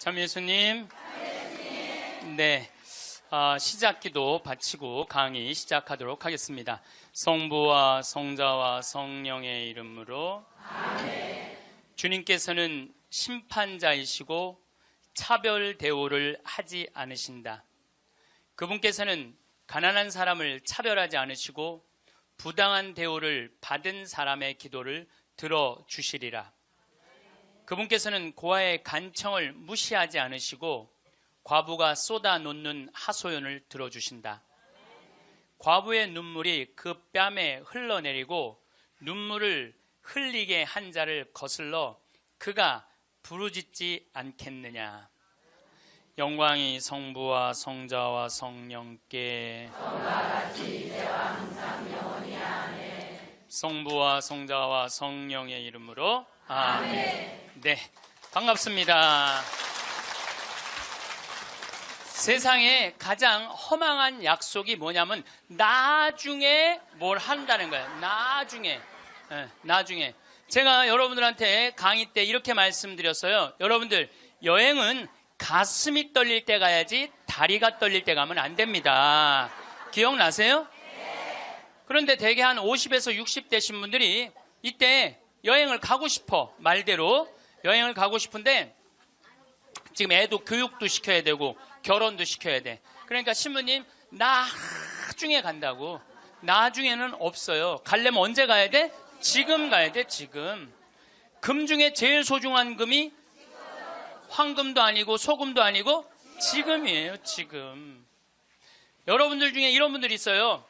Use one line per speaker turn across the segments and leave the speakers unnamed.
참 예수님. 네, 시작기도 바치고 강의 시작하도록 하겠습니다. 성부와 성자와 성령의 이름으로 아멘. 주님께서는 심판자이시고 차별 대우를 하지 않으신다. 그분께서는 가난한 사람을 차별하지 않으시고 부당한 대우를 받은 사람의 기도를 들어주시리라. 그분께서는 고아의 간청을 무시하지 않으시고 과부가 쏟아놓는 하소연을 들어주신다. 과부의 눈물이 그 뺨에 흘러내리고 눈물을 흘리게 한 자를 거슬러 그가 부르짖지 않겠느냐. 영광이 성부와 성자와 성령께
같이 이제와 항상 영원히 아멘.
성부와 성자와 성령의 이름으로 아멘.
아멘.
네, 반갑습니다. 세상에 가장 허망한 약속이 뭐냐면 나중에 뭘 한다는 거예요. 나중에. 제가 여러분들한테 강의 때 이렇게 말씀드렸어요. 여러분들, 여행은 가슴이 떨릴 때 가야지 다리가 떨릴 때 가면 안 됩니다. 기억나세요? 그런데 대개 한 50에서 60 되신 분들이 이때 여행을 가고 싶어. 말대로 여행을 가고 싶은데 지금 애도 교육도 시켜야 되고 결혼도 시켜야 돼. 그러니까 신부님 나중에 간다고. 나중에는 없어요. 가려면 언제 가야 돼? 지금 가야 돼. 지금. 금 중에 제일 소중한 금이 황금도 아니고 소금도 아니고 지금이에요. 지금. 여러분들 중에 이런 분들이 있어요.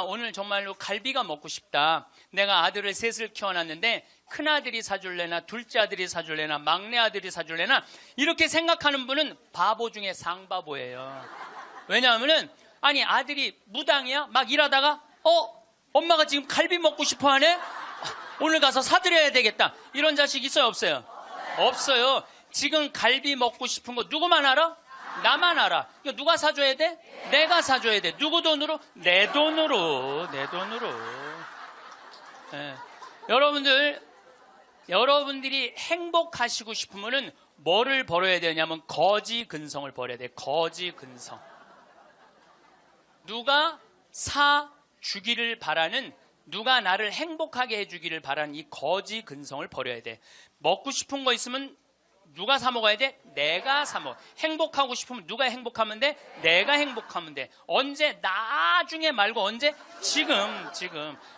오늘 정말로 갈비가 먹고 싶다. 내가 아들을 셋을 키워놨는데 큰아들이 사줄래나 둘째 아들이 사줄래나 막내 아들이 사줄래나 이렇게 생각하는 분은 바보 중에 상바보예요. 왜냐하면은 아들이 무당이야? 막 일하다가 엄마가 지금 갈비 먹고 싶어 하네? 오늘 가서 사드려야 되겠다. 이런 자식 있어요? 없어요? 없어요. 지금 갈비 먹고 싶은 거 누구만 알아? 나만 알아. 이거 누가 사줘야 돼? 내가 사줘야 돼. 누구 돈으로? 내 돈으로. 네. 여러분들이 행복하시고 싶으면은 뭐를 벌어야 되냐면 거지 근성을 벌여야 돼. 거지 근성. 누가 사주기를 바라는, 누가 나를 행복하게 해주기를 바라는 이 거지 근성을 버려야 돼. 먹고 싶은 거 있으면 누가 사 먹어야 돼? 내가 사 먹어. 행복하고 싶으면 누가 행복하면 돼? 내가 행복하면 돼. 언제? 나중에 말고 언제? 지금.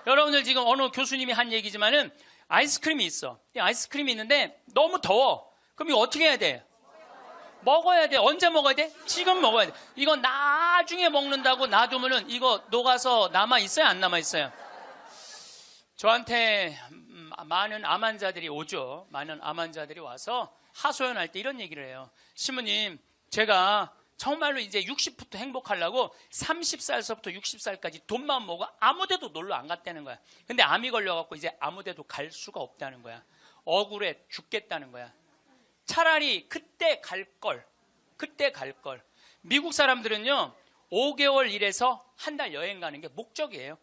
여러분들 지금 어느 교수님이 한 얘기지만은 아이스크림이 있어. 이 아이스크림이 있는데 너무 더워. 그럼 이거 어떻게 해야 돼? 먹어야 돼. 언제 먹어야 돼? 지금 먹어야 돼. 이거 나중에 먹는다고 놔두면은 이거 녹아서 남아있어요? 안 남아있어요? 저한테 많은 암 환자들이 오죠. 많은 암 환자들이 와서 하소연할 때 이런 얘기를 해요. 신부님, 제가 정말로 이제 60부터 행복하려고 30살서부터 60살까지 돈만 모으고 아무데도 놀러 안 갔다는 거야. 근데 암이 걸려갖고 이제 아무데도 갈 수가 없다는 거야. 억울해 죽겠다는 거야. 차라리 그때 갈 걸. 미국 사람들은요 5개월 일해서 한 달 여행 가는 게 목적이에요.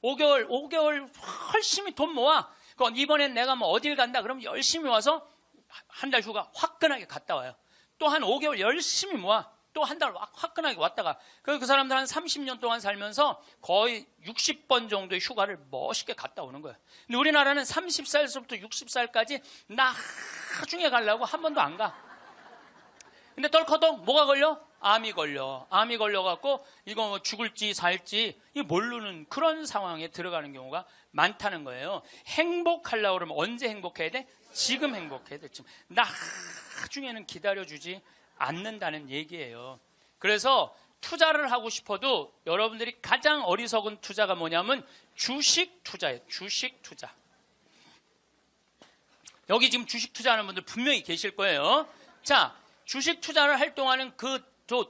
5개월 열심히 돈 모아. 그럼 이번엔 내가 뭐 어딜 간다 그러면 열심히 와서 한 달 휴가 화끈하게 갔다 와요. 또 한 5개월 열심히 모아. 또 한 달 화끈하게 왔다가 그 사람들 한 30년 동안 살면서 거의 60번 정도의 휴가를 멋있게 갔다 오는 거예요. 근데 우리나라는 30살부터 60살까지 나중에 가려고 한 번도 안 가. 근데 덜커덩 뭐가 걸려? 암이 걸려갖고 이거 뭐 죽을지 살지 이거 모르는 그런 상황에 들어가는 경우가 많다는 거예요. 행복하려고 그러면 언제 행복해야 돼? 지금 행복해야 돼. 지금. 나중에는 기다려주지 않는다는 얘기예요. 그래서 투자를 하고 싶어도 여러분들이 가장 어리석은 투자가 뭐냐면 주식 투자예요. 주식 투자. 여기 지금 주식 투자하는 분들 분명히 계실 거예요. 자, 주식 투자를 할 동안은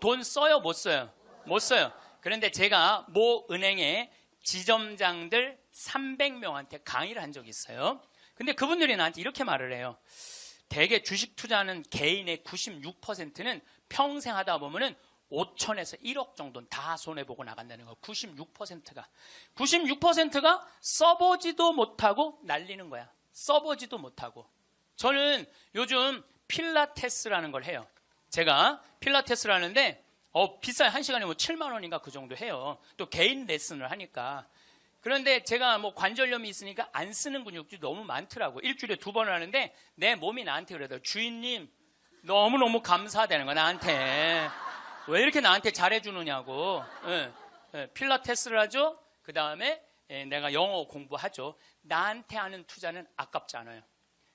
돈 써요? 못 써요? 못 써요. 그런데 제가 모 은행의 지점장들 300명한테 강의를 한 적이 있어요. 근데 그분들이 나한테 이렇게 말을 해요. 대개 주식 투자하는 개인의 96%는 평생 하다 보면은 5천에서 1억 정도는 다 손해보고 나간다는 거. 96%가 써보지도 못하고 날리는 거야. 써보지도 못하고. 저는 요즘 필라테스라는 걸 해요. 제가 필라테스를 하는데 비싸요. 1시간에 뭐 7만 원인가 그 정도 해요. 또 개인 레슨을 하니까. 그런데 제가 뭐 관절염이 있으니까 안 쓰는 근육들이 너무 많더라고. 일주일에 2번을 하는데 내 몸이 나한테 그러더라고. 주인님 너무너무 감사하다는 거야. 나한테. 왜 이렇게 나한테 잘해주느냐고. 필라테스를 하죠. 그 다음에 내가 영어 공부하죠. 나한테 하는 투자는 아깝지 않아요.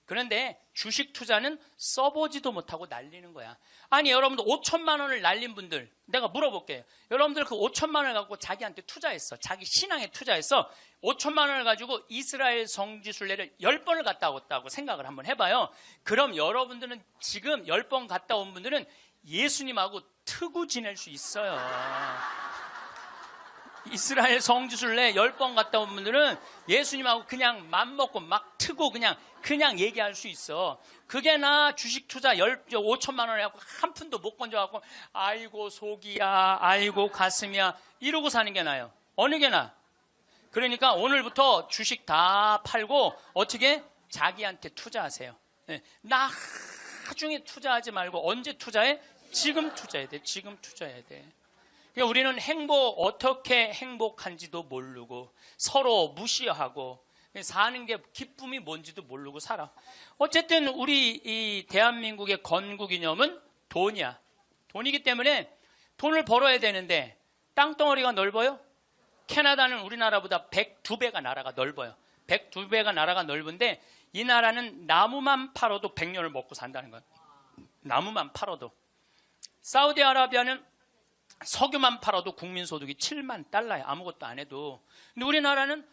그런데 주식 투자는 써보지도 못하고 날리는 거야. 아니 여러분들 5천만 원을 날린 분들 내가 물어볼게요. 여러분들 그 5천만 원을 갖고 자기한테 투자했어. 자기 신앙에 투자했어. 5천만 원을 가지고 이스라엘 성지순례를 10번을 갔다 왔다고 생각을 한번 해봐요. 그럼 여러분들은 지금 10번 갔다 온 분들은 예수님하고 트고 지낼 수 있어요. 이스라엘 성지순례 10번 갔다 온 분들은 예수님하고 그냥 맘먹고 막 트고 그냥 얘기할 수 있어. 그게 나 주식 투자 5천만 원에 갖고 한 푼도 못 건져갖고 아이고 속이야 아이고 가슴이야 이러고 사는 게 나아요. 어느 게 나아? 그러니까 오늘부터 주식 다 팔고 어떻게? 자기한테 투자하세요. 나중에 투자하지 말고 언제 투자해? 지금 투자해야 돼. 지금 투자해야 돼. 그러니까 우리는 어떻게 행복한지도 모르고 서로 무시하고 사는 게 기쁨이 뭔지도 모르고 살아. 어쨌든 우리 이 대한민국의 건국이념은 돈이야. 돈이기 때문에 돈을 벌어야 되는데 땅덩어리가 넓어요? 캐나다는 우리나라보다 102배가 나라가 넓어요. 102배가 나라가 넓은데 이 나라는 나무만 팔아도 100년을 먹고 산다는 거예요. 나무만 팔아도. 사우디아라비아는 석유만 팔아도 국민소득이 7만 달러야. 아무것도 안 해도. 근데 우리나라는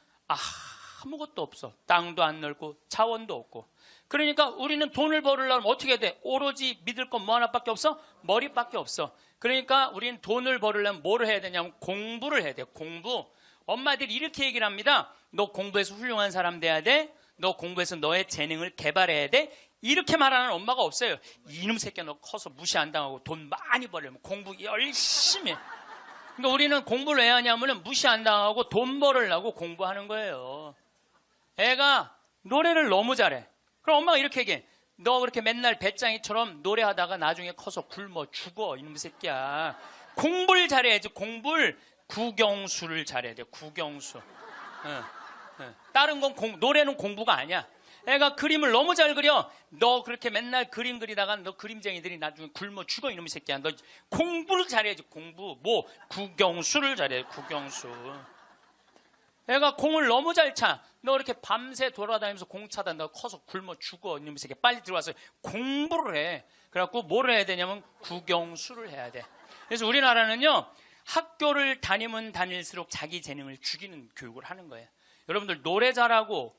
아무것도 없어. 땅도 안 넓고 자원도 없고. 그러니까 우리는 돈을 벌으려면 어떻게 돼? 오로지 믿을 건 뭐 하나밖에 없어? 머리밖에 없어. 그러니까 우리는 돈을 벌으려면 뭐를 해야 되냐면 공부를 해야 돼. 공부. 엄마들이 이렇게 얘기를 합니다. 너 공부해서 훌륭한 사람 돼야 돼. 너 공부해서 너의 재능을 개발해야 돼. 이렇게 말하는 엄마가 없어요. 이놈 새끼야 너 커서 무시 안 당하고 돈 많이 벌려면 공부 열심히 해. 그러니까 우리는 공부를 왜 하냐면 무시 안 당하고 돈 벌으려고 공부하는 거예요. 애가 노래를 너무 잘해. 그럼 엄마가 이렇게 얘기해. 너 그렇게 맨날 배짱이처럼 노래하다가 나중에 커서 굶어 죽어 이놈 새끼야. 공부를 잘해야지. 공부를 국영수를 잘해야 돼. 국영수. 다른 건 노래는 공부가 아니야. 애가 그림을 너무 잘 그려. 너 그렇게 맨날 그림 그리다가 너 그림쟁이들이 나중에 굶어 죽어 이놈의 새끼야. 너 공부를 잘해야지. 공부. 국영수를 잘해. 국영수. 애가 공을 너무 잘 차. 너 이렇게 밤새 돌아다니면서 공 차다. 너 커서 굶어 죽어 이놈의 새끼야. 빨리 들어와서 공부를 해. 그래갖고 뭘 해야 되냐면 국영수를 해야 돼. 그래서 우리나라는요. 학교를 다니면 다닐수록 자기 재능을 죽이는 교육을 하는 거예요. 여러분들 노래 잘하고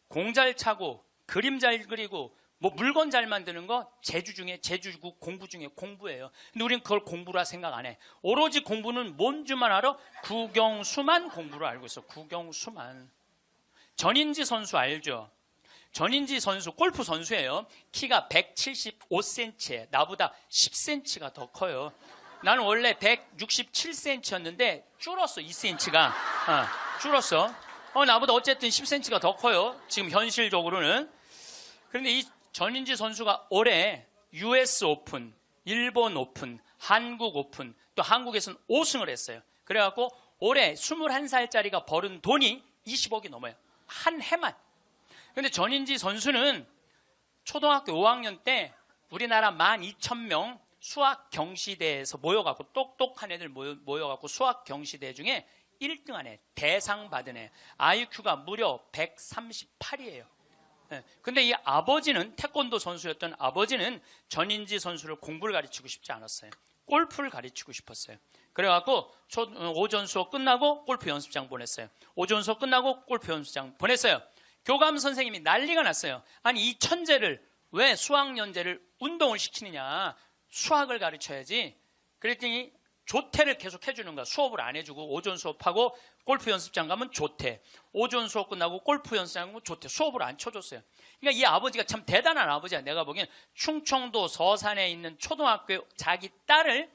공 잘 차고 그림 잘 그리고 뭐 물건 잘 만드는 거 제주고 공부 중에 공부예요. 근데 우리는 그걸 공부라 생각 안 해. 오로지 공부는 뭔지만 알아? 국영수만 공부를 알고 있어. 국영수만. 전인지 선수 알죠? 전인지 선수 골프 선수예요. 키가 175cm에 나보다 10cm가 더 커요. 나는 원래 167cm였는데 줄었어. 2cm가 줄었어. 나보다 어쨌든 10cm가 더 커요. 지금 현실적으로는. 그런데 이 전인지 선수가 올해 US 오픈, 일본 오픈, 한국 오픈, 또 한국에서는 5승을 했어요. 그래갖고 올해 21살짜리가 벌은 돈이 20억이 넘어요. 한 해만. 그런데 전인지 선수는 초등학교 5학년 때 우리나라 12,000명 수학 경시대에서 모여갖고 똑똑한 애들 모여갖고 수학 경시대 중에 1등한 애, 대상 받은 애, IQ가 무려 138이에요. 근데 이 아버지는 태권도 선수였던 아버지는 전인지 선수를 공부를 가르치고 싶지 않았어요. 골프를 가르치고 싶었어요. 그래갖고 오전 수업 끝나고 골프 연습장 보냈어요. 오전 수업 끝나고 골프 연습장 보냈어요. 교감 선생님이 난리가 났어요. 아니 이 천재를 왜 수학연재를 운동을 시키느냐. 수학을 가르쳐야지. 그랬더니 조퇴를 계속 해주는 거야. 수업을 안 해주고 오전 수업하고 골프 연습장 가면 조퇴. 오전 수업 끝나고 골프 연습장 가면 조퇴. 수업을 안 쳐줬어요. 그러니까 이 아버지가 참 대단한 아버지야. 내가 보기엔 충청도 서산에 있는 초등학교 자기 딸을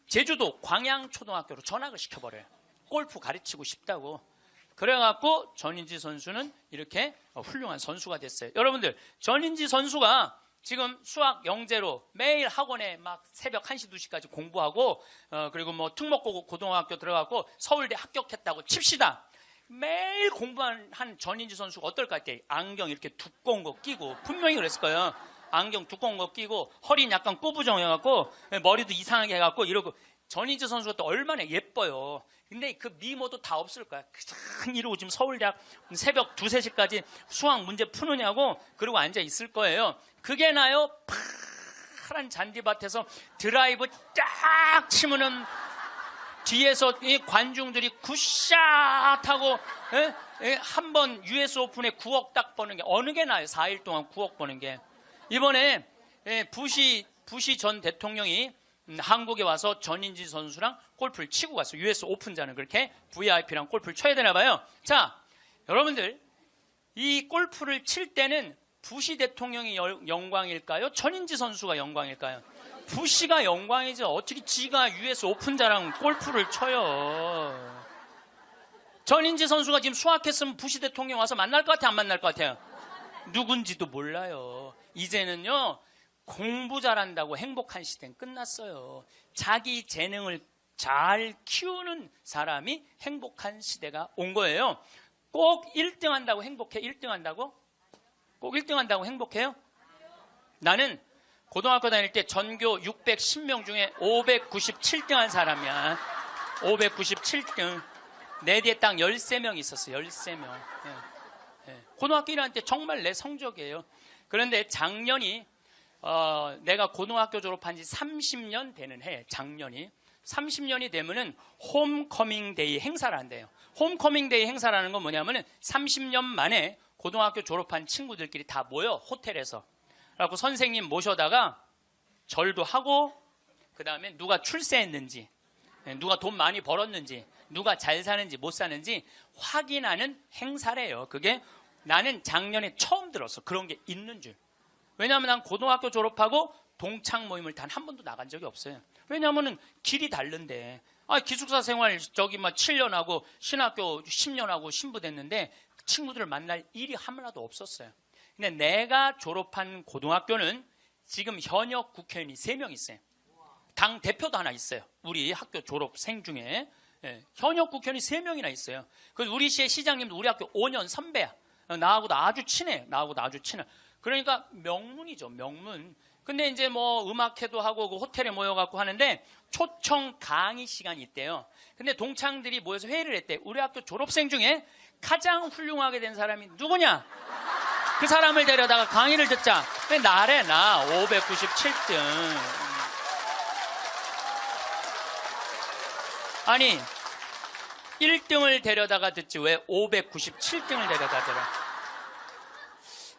제주도 광양초등학교로 전학을 시켜버려요. 골프 가르치고 싶다고. 그래갖고 전인지 선수는 이렇게 훌륭한 선수가 됐어요. 여러분들 전인지 선수가 지금 수학 영재로 매일 학원에 막 새벽 1시, 2시까지 공부하고 그리고 뭐 특목고등학교 들어가고 서울대 합격했다고 칩시다. 매일 공부한 전인지 선수가 어떨 것 같아요? 안경 이렇게 두꺼운 거 끼고 분명히 그랬을 거예요. 안경 두꺼운 거 끼고 허리는 약간 꾸부정해갖고 머리도 이상하게 해갖고 이러고 전인지 선수가 또 얼마나 예뻐요. 근데 그 미모도 다 없을 거야. 그냥 이러고 지금 서울대학 새벽 2, 3시까지 수학 문제 푸느냐고 그러고 앉아 있을 거예요. 그게 나요? 파란 잔디밭에서 드라이브 딱 치면은 뒤에서 이 관중들이 굿샷 하고 한번 US 오픈에 9억 딱 버는 게 어느 게 나요? 4일 동안 9억 버는 게. 이번에 부시 전 대통령이 한국에 와서 전인지 선수랑 골프를 치고 갔어요. US 오픈자는 그렇게 VIP랑 골프를 쳐야 되나 봐요. 자, 여러분들 이 골프를 칠 때는 부시 대통령이 영광일까요? 전인지 선수가 영광일까요? 부시가 영광이죠. 어떻게 지가 US 오픈자랑 골프를 쳐요. 전인지 선수가 지금 수학했으면 부시 대통령 와서 만날 것 같아요? 안 만날 것 같아요? 누군지도 몰라요. 이제는요. 공부 잘한다고 행복한 시대는 끝났어요. 자기 재능을 잘 키우는 사람이 행복한 시대가 온 거예요. 꼭 1등 한다고 행복해? 1등 한다고? 꼭 1등 한다고 행복해요? 나는 고등학교 다닐 때 전교 610명 중에 597등 한 사람이야. 597등. 내 뒤에 딱 13명 있었어. 13명. 고등학교 1학년 때 정말 내 성적이에요. 그런데 작년이 내가 고등학교 졸업한 지 30년 되는 해. 작년이 30년이 되면은 홈커밍 데이 행사를 한대요. 홈커밍 데이 행사라는 건 뭐냐면은 30년 만에 고등학교 졸업한 친구들끼리 다 모여 호텔에서. 그래갖고 선생님 모셔다가 절도 하고 그 다음에 누가 출세했는지, 누가 돈 많이 벌었는지, 누가 잘 사는지 못 사는지 확인하는 행사래요. 그게 나는 작년에 처음 들었어. 그런 게 있는 줄. 왜냐하면 난 고등학교 졸업하고 동창 모임을 단 한 번도 나간 적이 없어요. 왜냐하면 길이 다른데. 기숙사 생활 저기 막 7년 하고 신학교 10년 하고 신부됐는데 친구들을 만날 일이 하나도 없었어요. 근데 내가 졸업한 고등학교는 지금 현역 국회의원이 3명 있어요. 당 대표도 하나 있어요. 우리 학교 졸업생 중에. 현역 국회의원이 3명이나 있어요. 그래서 우리 시의 시장님도 우리 학교 5년 선배야. 나하고도 아주 친해. 그러니까 명문이죠, 명문. 근데 이제 뭐 음악회도 하고 그 호텔에 모여갖고 하는데 초청 강의 시간이 있대요. 근데 동창들이 모여서 회의를 했대. 우리 학교 졸업생 중에 가장 훌륭하게 된 사람이 누구냐? 그 사람을 데려다가 강의를 듣자. 근데 나래, 나 597등. 아니 1등을 데려다가 듣지 왜 597등을 데려다 들어?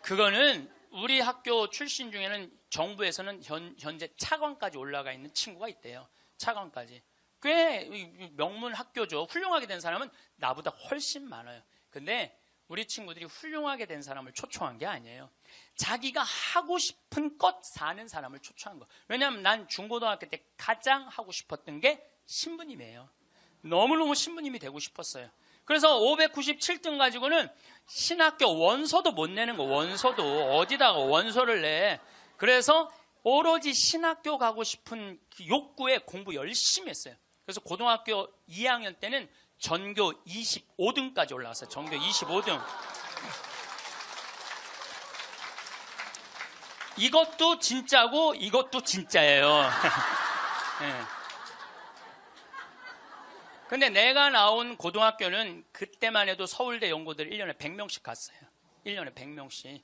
그거는 우리 학교 출신 중에는 정부에서는 현재 차관까지 올라가 있는 친구가 있대요. 차관까지. 꽤 명문 학교죠. 훌륭하게 된 사람은 나보다 훨씬 많아요. 근데 우리 친구들이 훌륭하게 된 사람을 초청한 게 아니에요. 자기가 하고 싶은 것 사는 사람을 초청한 거. 왜냐하면 난 중고등학교 때 가장 하고 싶었던 게 신부님이에요. 너무너무 신부님이 되고 싶었어요. 그래서 597등 가지고는 신학교 원서도 못 내는 거. 원서도 어디다가 원서를 내. 그래서 오로지 신학교 가고 싶은 그 욕구에 공부 열심히 했어요. 그래서 고등학교 2학년 때는 전교 25등까지 올라왔어요. 전교 25등. 이것도 진짜고 이것도 진짜예요. 네. 근데 내가 나온 고등학교는 그때만 해도 서울대 연고들 1년에 100명씩 갔어요. 1년에 100명씩.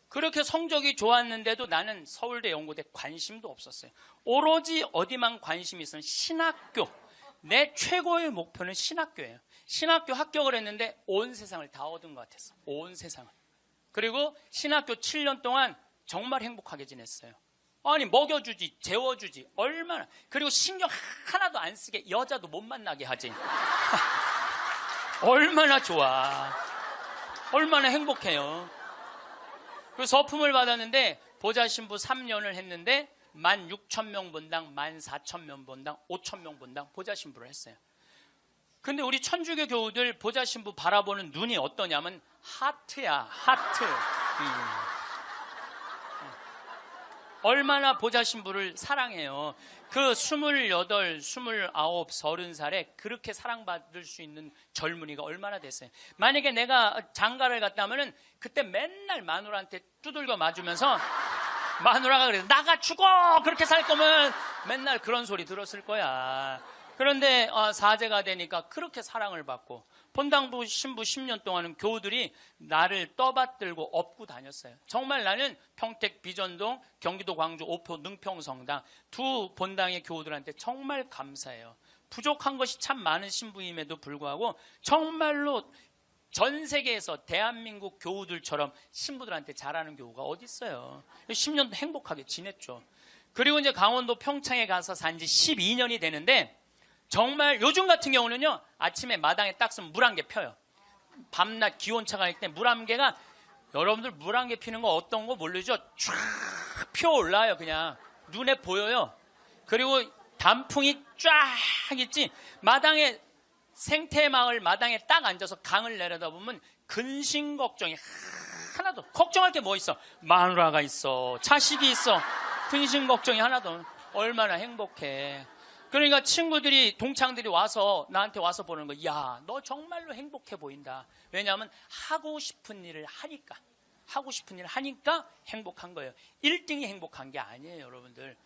그렇게 성적이 좋았는데도 나는 서울대 연고대 관심도 없었어요. 오로지 어디만 관심이 있으면 신학교. 내 최고의 목표는 신학교예요. 신학교 합격을 했는데 온 세상을 다 얻은 것 같았어. 온 세상을. 그리고 신학교 7년 동안 정말 행복하게 지냈어요. 아니 먹여주지, 재워주지, 얼마나. 그리고 신경 하나도 안 쓰게 여자도 못 만나게 하지. 얼마나 좋아. 얼마나 행복해요. 그 서품을 받았는데 보좌신부 3년을 했는데 16,000명 본당, 14,000명 본당, 5,000명 본당 보좌신부를 했어요. 근데 우리 천주교 교우들 보좌신부 바라보는 눈이 어떠냐면 하트야, 하트. 얼마나 보자 신부를 사랑해요. 그 28, 29, 30살에 그렇게 사랑받을 수 있는 젊은이가 얼마나 됐어요. 만약에 내가 장가를 갔다 하면은 그때 맨날 마누라한테 두들겨 맞으면서 마누라가 그래서 나가 죽어 그렇게 살 거면 맨날 그런 소리 들었을 거야. 그런데 사제가 되니까 그렇게 사랑을 받고 본당부 신부 10년 동안은 교우들이 나를 떠받들고 업고 다녔어요. 정말 나는 평택 비전동, 경기도 광주 오포 능평성당 두 본당의 교우들한테 정말 감사해요. 부족한 것이 참 많은 신부임에도 불구하고 정말로 전 세계에서 대한민국 교우들처럼 신부들한테 잘하는 교우가 어디 있어요. 10년도 행복하게 지냈죠. 그리고 이제 강원도 평창에 가서 산 지 12년이 되는데 정말 요즘 같은 경우는요, 아침에 마당에 딱 서면 물 한 개 펴요. 밤낮 기온차가 날 때 물 한 개가, 여러분들 물 한 개 피는 거 어떤 거 모르죠? 쫙 피어올라요. 그냥 눈에 보여요. 그리고 단풍이 쫙 있지. 마당에, 생태마을 마당에 딱 앉아서 강을 내려다보면 근심 걱정이 하나도, 걱정할 게 뭐 있어? 마누라가 있어, 자식이 있어. 근심 걱정이 하나도. 얼마나 행복해. 그러니까 친구들이, 동창들이 와서 나한테 와서 보는 거, 야, 너 정말로 행복해 보인다. 왜냐하면 하고 싶은 일을 하니까, 하고 싶은 일을 하니까 행복한 거예요. 1등이 행복한 게 아니에요, 여러분들.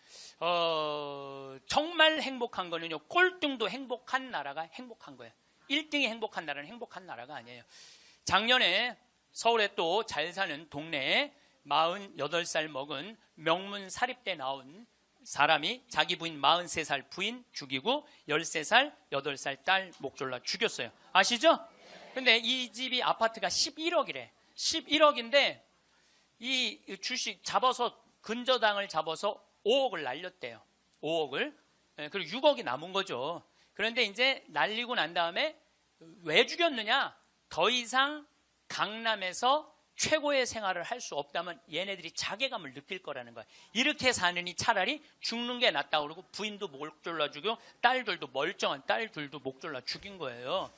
정말 행복한 거는요, 꼴등도 행복한 나라가 행복한 거예요. 1등이 행복한 나라는 행복한 나라가 아니에요. 작년에 서울에 또 잘 사는 동네에 48살 먹은 명문 사립대 나온 사람이 자기 부인 43살 부인 죽이고 13살, 8살 딸 목 졸라 죽였어요. 아시죠? 근데 이 집이 아파트가 11억이래. 11억인데 이 주식 잡아서, 근저당을 잡아서 5억을 날렸대요. 5억을. 그리고 6억이 남은 거죠. 그런데 이제 날리고 난 다음에 왜 죽였느냐? 더 이상 강남에서 최고의 생활을 할 수 없다면 얘네들이 자괴감을 느낄 거라는 거야. 이렇게 사느니 차라리 죽는 게 낫다고 그러고 부인도 목 졸라 죽여, 딸들도, 멀쩡한 딸들도 목 졸라 죽인 거예요.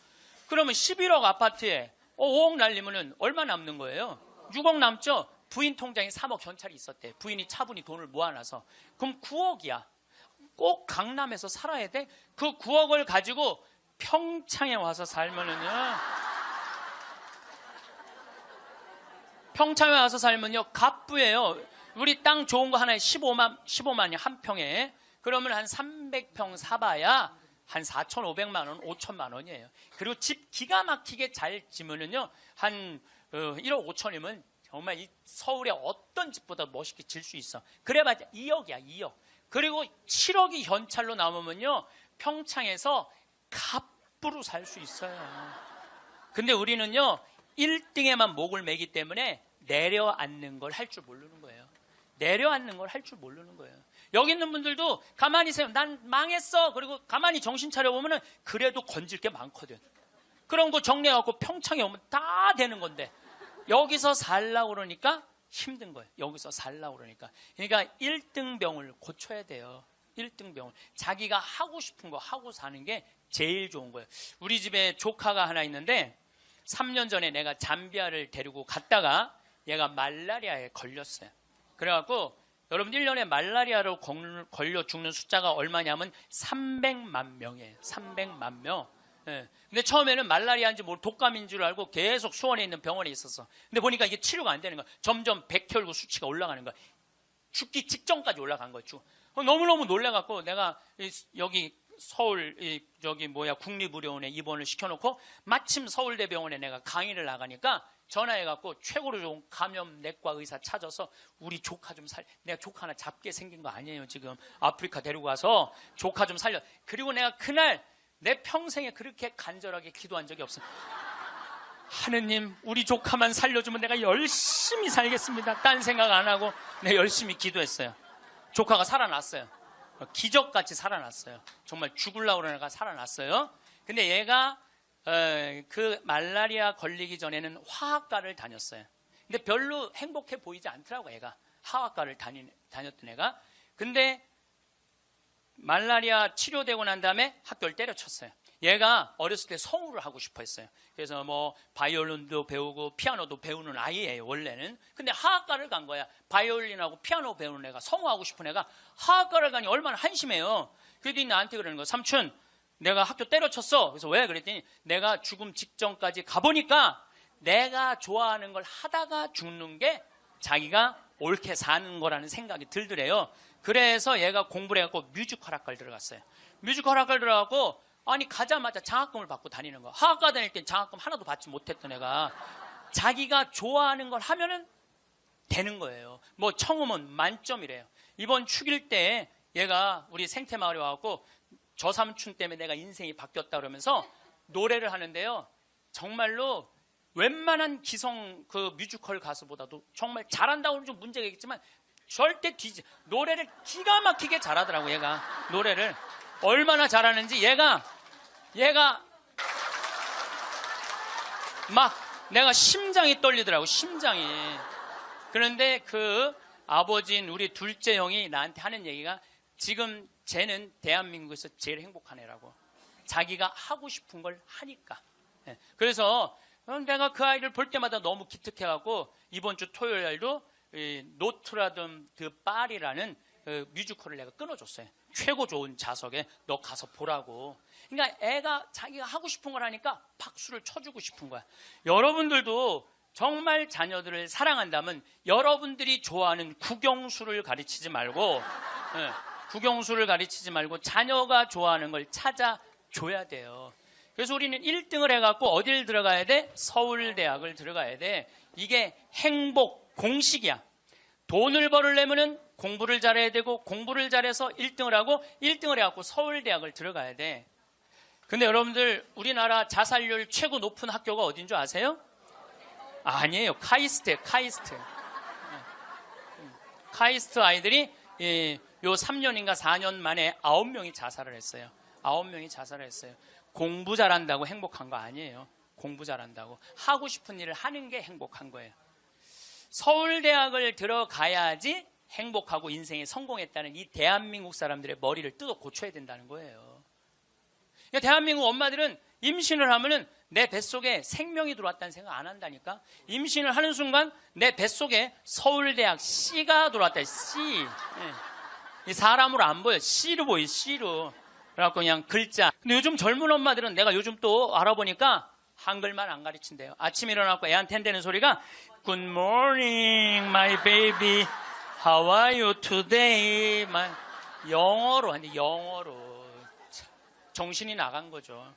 그러면 11억 아파트에 5억 날리면은 얼마 남는 거예요? 6억 남죠? 부인 통장에 3억 현찰이 있었대. 부인이 차분히 돈을 모아놔서. 그럼 9억이야. 꼭 강남에서 살아야 돼? 그 9억을 가지고 평창에 와서 살면은요, 평창에 와서 살면요, 갑부예요. 우리 땅 좋은 거 하나에 15만이 한 평에. 그러면 한 300평 사봐야 한 4,500만 원, 5천만 원이에요. 그리고 집 기가 막히게 잘 지면은요, 한 1억 5천이면 정말 이 서울의 어떤 집보다 멋있게 질 수 있어. 그래봤자 2억이야, 2억. 그리고 7억이 현찰로 남으면요, 평창에서 갑부로 살 수 있어요. 근데 우리는요, 1등에만 목을 매기 때문에 내려앉는 걸 할 줄 모르는 거예요. 내려앉는 걸 할 줄 모르는 거예요. 여기 있는 분들도 가만히 있어요. 난 망했어. 그리고 가만히 정신 차려보면 그래도 건질 게 많거든. 그런 거 정리해갖고 평창에 오면 다 되는 건데 여기서 살라고 그러니까 힘든 거예요. 여기서 살라고 그러니까. 그러니까 1등병을 고쳐야 돼요. 1등병을. 자기가 하고 싶은 거 하고 사는 게 제일 좋은 거예요. 우리 집에 조카가 하나 있는데 3년 전에 내가 잠비아를 데리고 갔다가 얘가 말라리아에 걸렸어요. 그래갖고 여러분 1년에 말라리아로 걸려 죽는 숫자가 얼마냐면 300만 명이에요. 300만 명. 예. 근데 처음에는 말라리아인지 뭐 독감인 줄 알고 계속 수원에 있는 병원에 있었어. 근데 보니까 이게 치료가 안 되는 거야. 점점 백혈구 수치가 올라가는 거야. 죽기 직전까지 올라간 거죠. 너무너무 놀래갖고 내가 여기 서울 국립의료원에 입원을 시켜놓고 마침 서울대병원에 내가 강의를 나가니까 전화해갖고 최고로 좋은 감염내과 의사 찾아서 우리 조카 좀 내가 조카 하나 잡게 생긴 거 아니에요. 지금 아프리카 데리고 가서 조카 좀 살려. 그리고 내가 그날 내 평생에 그렇게 간절하게 기도한 적이 없어요. 하느님, 우리 조카만 살려주면 내가 열심히 살겠습니다. 딴 생각 안 하고 내가 열심히 기도했어요. 조카가 살아났어요. 기적같이 살아났어요. 정말 죽으려고 그러는 애가 살아났어요. 근데 얘가 그 말라리아 걸리기 전에는 화학과를 다녔어요. 근데 별로 행복해 보이지 않더라고. 애가 화학과를 다녔던 애가. 근데 말라리아 치료되고 난 다음에 학교를 때려쳤어요. 얘가 어렸을 때 성우를 하고 싶어 했어요. 그래서 뭐 바이올린도 배우고 피아노도 배우는 아이예요, 원래는. 근데 하악과를 간 거야. 바이올린하고 피아노 배우는 애가, 성우하고 싶은 애가 하악과를 가니 얼마나 한심해요. 그랬더니 나한테 그러는 거야. 삼촌, 내가 학교 때려쳤어. 그래서 왜? 그랬더니 내가 죽음 직전까지 가보니까 내가 좋아하는 걸 하다가 죽는 게 자기가 옳게 사는 거라는 생각이 들더래요. 그래서 얘가 공부를 해갖고 뮤지컬 학과를 들어갔어요. 뮤지컬 학과를 들어가고 아니 가자마자 장학금을 받고 다니는 거야. 하학과 다닐 땐 장학금 하나도 받지 못했던 애가 자기가 좋아하는 걸 하면은 되는 거예요. 뭐 청음은 만점이래요. 이번 축일 때 얘가 우리 생태마을에 와갖고 저 삼촌 때문에 내가 인생이 바뀌었다 그러면서 노래를 하는데요. 정말로 웬만한 기성 그 뮤지컬 가수보다도 정말 잘한다고는 좀 문제가 있겠지만 절대 노래를 기가 막히게 잘하더라고. 얘가 노래를 얼마나 잘하는지 얘가 막 내가 심장이 떨리더라고. 심장이. 그런데 그 아버지인 우리 둘째 형이 나한테 하는 얘기가 지금 쟤는 대한민국에서 제일 행복한 애라고. 자기가 하고 싶은 걸 하니까. 그래서 내가 그 아이를 볼 때마다 너무 기특해갖고 이번 주 토요일 날도 노트라듬 그 파리라는 그 뮤지컬을 내가 끊어줬어요. 최고 좋은 좌석에 너 가서 보라고. 그러니까 애가 자기가 하고 싶은 걸 하니까 박수를 쳐주고 싶은 거야. 여러분들도 정말 자녀들을 사랑한다면 여러분들이 좋아하는 국영수를 가르치지 말고 국영수를 가르치지 말고 자녀가 좋아하는 걸 찾아줘야 돼요. 그래서 우리는 1등을 해갖고 어딜 들어가야 돼? 서울대학을 들어가야 돼. 이게 행복 공식이야. 돈을 벌으려면은 공부를 잘해야 되고 공부를 잘해서 1등을 하고 1등을 해갖고 서울대학을 들어가야 돼. 근데 여러분들 우리나라 자살률 최고 높은 학교가 어딘 줄 아세요? 아니에요. 카이스트예요. 카이스트. 카이스트 아이들이 요 3년인가 4년 만에 9명이 자살을 했어요. 9명이 자살을 했어요. 공부 잘한다고 행복한 거 아니에요. 공부 잘한다고 하고 싶은 일을 하는 게 행복한 거예요. 서울대학을 들어가야지 행복하고 인생에 성공했다는 이 대한민국 사람들의 머리를 뜯어 고쳐야 된다는 거예요. 그러니까 대한민국 엄마들은 임신을 하면은 내 뱃속에 생명이 들어왔다는 생각 안 한다니까. 임신을 하는 순간 내 뱃속에 서울대학 C가 들어왔다. C. 이 사람으로 안 보여. C로 보여. C로. 그래갖고 그냥 글자. 근데 요즘 젊은 엄마들은 내가 요즘 또 알아보니까 한글만 안 가르친대요. 아침에 일어나고 애한테 한다는 소리가 Good morning, my baby. How are you today? 영어로 하는데 영어로. 정신이 나간 거죠.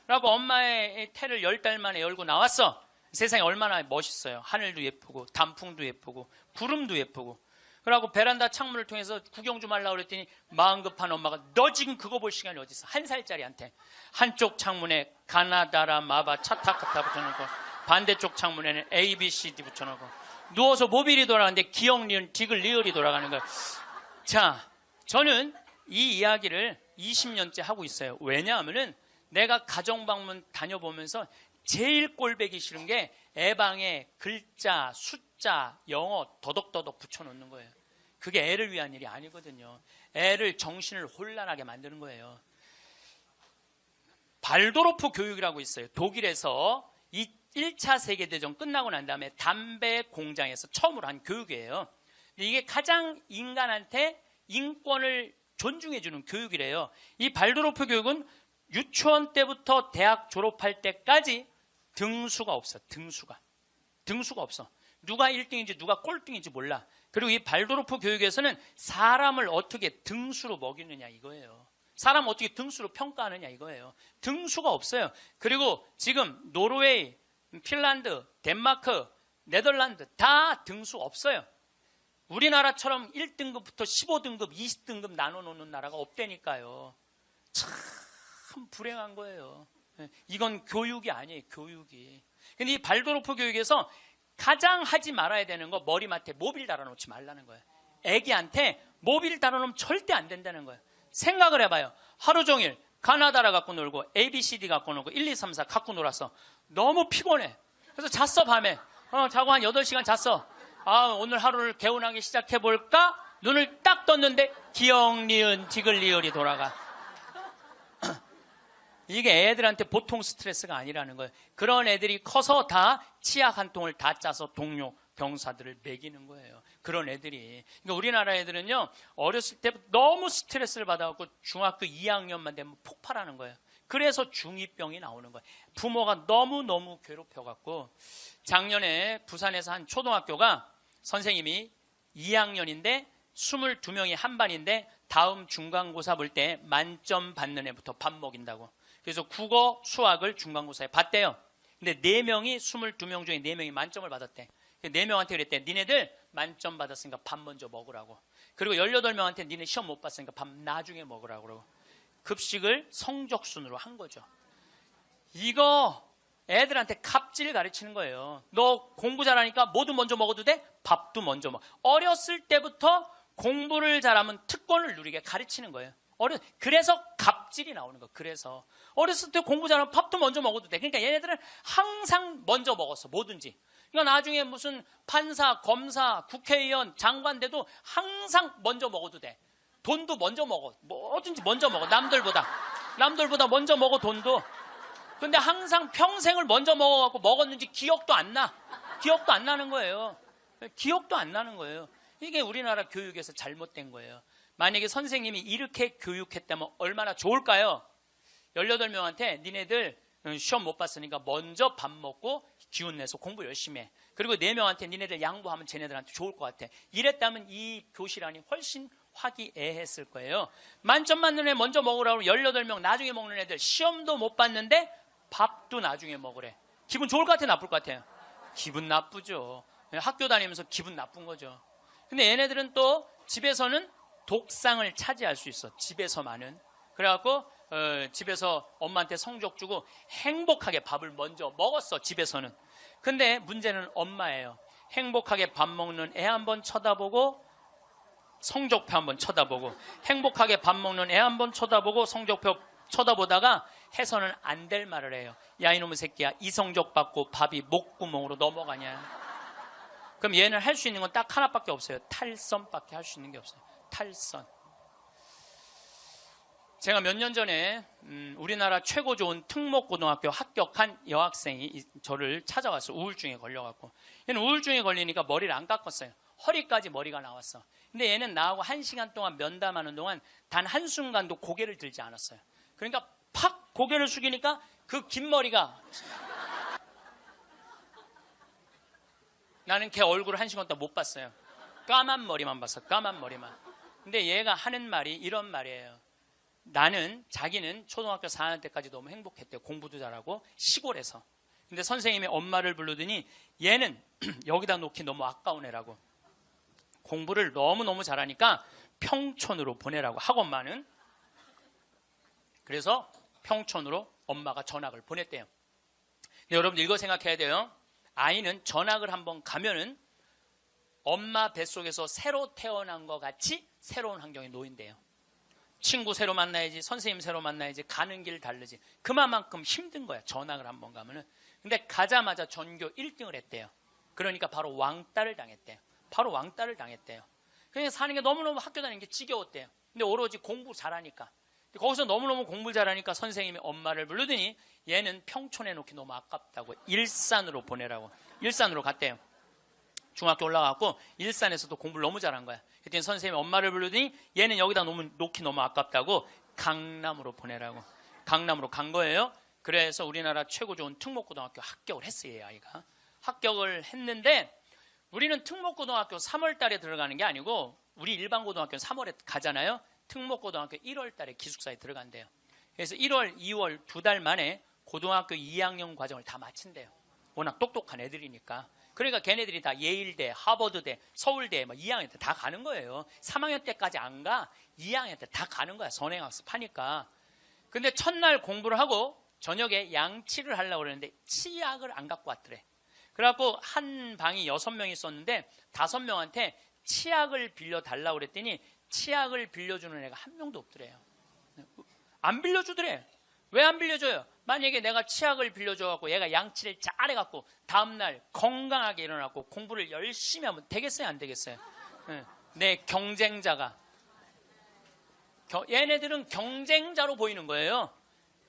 그래갖고 엄마의 태를 10달 만에 열고 나왔어. 세상이 얼마나 멋있어요. 하늘도 예쁘고 단풍도 예쁘고 구름도 예쁘고. 그래갖고 베란다 창문을 통해서 구경 좀 하려고 그랬더니 마음 급한 엄마가 너 지금 그거 볼 시간이 어디 있어. 1살짜리한테 한쪽 창문에 가나다라 마바 차타카타 붙여놓고 반대쪽 창문에는 A, B, C, D 붙여놓고 누워서 모빌이 돌아가는데 기억, 니은, 디귿, 리을이 돌아가는 거예요. 자, 저는 이 이야기를 20년째 하고 있어요. 왜냐하면은 내가 가정방문 다녀보면서 제일 꼴배기 싫은 게 애방에 글자, 숫자, 영어 더덕더덕 붙여놓는 거예요. 그게 애를 위한 일이 아니거든요. 애를 정신을 혼란하게 만드는 거예요. 발도르프 교육이라고 있어요. 독일에서 이 1차 세계대전 끝나고 난 다음에 담배 공장에서 처음으로 한 교육이에요. 이게 가장 인간한테 인권을 존중해주는 교육이래요. 이 발도르프 교육은 유치원 때부터 대학 졸업할 때까지 등수가 없어. 등수가 없어. 누가 1등인지 누가 꼴등인지 몰라. 그리고 이 발도르프 교육에서는 사람을 어떻게 등수로 먹이느냐 이거예요. 사람 어떻게 등수로 평가하느냐 이거예요. 등수가 없어요. 그리고 지금 노르웨이, 핀란드, 덴마크, 네덜란드 다 등수 없어요. 우리나라처럼 1등급부터 15등급, 20등급 나눠놓는 나라가 없다니까요. 참 불행한 거예요. 이건 교육이 아니에요. 교육이. 근데 이 발도르프 교육에서 가장 하지 말아야 되는 거 머리맡에 모빌 달아놓지 말라는 거예요. 애기한테 모빌 달아놓으면 절대 안 된다는 거예요. 생각을 해봐요. 하루 종일 가나다라 갖고 놀고 ABCD 갖고 놀고 1, 2, 3, 4 갖고 놀았어. 너무 피곤해. 그래서 잤어 밤에. 자고 한 8시간 잤어. 오늘 하루를 개운하게 시작해볼까? 눈을 딱 떴는데 기억, 니은, 디귿, 리을이 돌아가. 이게 애들한테 보통 스트레스가 아니라는 거예요. 그런 애들이 커서 다 치약 한 통을 다 짜서 동료 병사들을 먹이는 거예요. 그런 애들이. 그러니까 우리나라 애들은요, 어렸을 때부터 너무 스트레스를 받아갖고 중학교 2학년만 되면 폭발하는 거예요. 그래서 중2병이 나오는 거예요. 부모가 너무너무 괴롭혀갖고. 작년에 부산에서 한 초등학교가 선생님이 2학년인데 22명이 한 반인데 다음 중간고사 볼 때 만점 받는 애부터 밥 먹인다고. 그래서 국어, 수학을 중간고사에 봤대요. 근데 4명이 22명 중에 4명이 만점을 받았대. 4명한테 그랬대. 니네들 만점 받았으니까 밥 먼저 먹으라고. 그리고 18명한테 니네 시험 못 봤으니까 밥 나중에 먹으라고. 그러고 급식을 성적순으로 한 거죠. 이거 애들한테 갑질 가르치는 거예요. 너 공부 잘하니까 뭐도 먼저 먹어도 돼? 밥도 먼저 먹어. 어렸을 때부터 공부를 잘하면 특권을 누리게 가르치는 거예요. 그래서 갑질이 나오는 거예요. 그래서 어렸을 때 공부 잘하면 밥도 먼저 먹어도 돼. 그러니까 얘네들은 항상 먼저 먹었어. 뭐든지. 그러니까 나중에 무슨 판사, 검사, 국회의원, 장관 돼도 항상 먼저 먹어도 돼. 돈도 먼저 먹어. 뭐든지 먼저 먹어. 남들보다 먼저 먹어, 돈도. 근데 항상 평생을 먼저 먹어갖고 먹었는지 기억도 안 나. 기억도 안 나는 거예요. 기억도 안 나는 거예요. 이게 우리나라 교육에서 잘못된 거예요. 만약에 선생님이 이렇게 교육했다면 얼마나 좋을까요? 18명한테 니네들 시험 못 봤으니까 먼저 밥 먹고 기운 내서 공부 열심히 해. 그리고 4명한테 니네들 양보하면 쟤네들한테 좋을 것 같아. 이랬다면 이 교실 안이 훨씬 화기애애했을 거예요. 만점 맞는 애 먼저 먹으라고 18명 나중에 먹는 애들 시험도 못 봤는데 밥도 나중에 먹으래. 기분 좋을 것 같아요? 나쁠 것 같아요? 기분 나쁘죠. 학교 다니면서 기분 나쁜 거죠. 근데 얘네들은 또 집에서는 독상을 차지할 수 있어. 집에서만은. 그래갖고 집에서 엄마한테 성적 주고 행복하게 밥을 먼저 먹었어. 집에서는. 근데 문제는 엄마예요. 행복하게 밥 먹는 애 한번 쳐다보고 성적표 한번 쳐다보고 행복하게 밥 먹는 애 한번 쳐다보고 성적표 쳐다보다가 해서는 안 될 말을 해요. 야 이놈의 새끼야, 이 성적 받고 밥이 목구멍으로 넘어가냐. 그럼 얘는 할 수 있는 건 딱 하나밖에 없어요. 탈선밖에 할 수 있는 게 없어요. 탈선. 제가 몇 년 전에 우리나라 최고 좋은 특목고등학교 합격한 여학생이 저를 찾아왔어요. 우울증에 걸려갖고. 얘는 우울증에 걸리니까 머리를 안 깎았어요. 허리까지 머리가 나왔어. 근데 얘는 나하고 1시간 동안 면담하는 동안 단 한순간도 고개를 들지 않았어요. 그러니까 팍 고개를 숙이니까 그 긴 머리가, 나는 걔 얼굴을 1시간 동안 못 봤어요. 까만 머리만 봤어. 까만 머리만. 근데 얘가 하는 말이 이런 말이에요. 자기는 초등학교 4학년 때까지 너무 행복했대요. 공부도 잘하고 시골에서. 근데 선생님이 엄마를 부르더니 얘는 여기다 놓기 너무 아까운 애라고. 공부를 너무너무 잘하니까 평촌으로 보내라고, 학원만은. 그래서 평촌으로 엄마가 전학을 보냈대요. 여러분들 이거 생각해야 돼요. 아이는 전학을 한번 가면은 엄마 뱃속에서 새로 태어난 것 같이 새로운 환경에 놓인대요. 친구 새로 만나야지, 선생님 새로 만나야지, 가는 길 다르지. 그만큼 힘든 거야, 전학을 한번 가면은. 근데 가자마자 전교 1등을 했대요. 그러니까 바로 왕따를 당했대요. 그냥 사는 게 너무너무 학교 다니는 게 지겨웠대요. 근데 오로지 공부 잘하니까. 거기서 너무너무 공부를 잘하니까 선생님이 엄마를 부르더니 얘는 평촌에 놓기 너무 아깝다고 일산으로 보내라고. 일산으로 갔대요. 중학교 올라가고 일산에서도 공부를 너무 잘한 거야. 그랬더니 선생님이 엄마를 부르더니 얘는 여기다 놓기 너무 아깝다고 강남으로 보내라고. 강남으로 간 거예요. 그래서 우리나라 최고 좋은 특목고등학교 합격을 했어요. 얘 아이가. 합격을 했는데 우리는 특목고등학교 3월 달에 들어가는 게 아니고 우리 일반 고등학교는 3월에 가잖아요. 특목고등학교 1월 달에 기숙사에 들어간대요. 그래서 1월, 2월 2달 만에 고등학교 2학년 과정을 다 마친대요. 워낙 똑똑한 애들이니까. 그러니까 걔네들이 다 예일대, 하버드대, 서울대 2학년 때 다 가는 거예요. 3학년 때까지 안 가. 2학년 때 다 가는 거야. 선행학습 하니까. 근데 첫날 공부를 하고 저녁에 양치를 하려고 그러는데 치약을 안 갖고 왔더래. 그래갖고 한 방이 6명이 있었는데 5명한테 치약을 빌려달라고 그랬더니 치약을 빌려주는 애가 한 명도 없더래요. 안 빌려주더래. 왜 안 빌려줘요? 만약에 내가 치약을 빌려줘갖고 얘가 양치를 잘해갖고 다음날 건강하게 일어나고 공부를 열심히 하면 되겠어요? 안 되겠어요? 내 경쟁자가. 얘네들은 경쟁자로 보이는 거예요.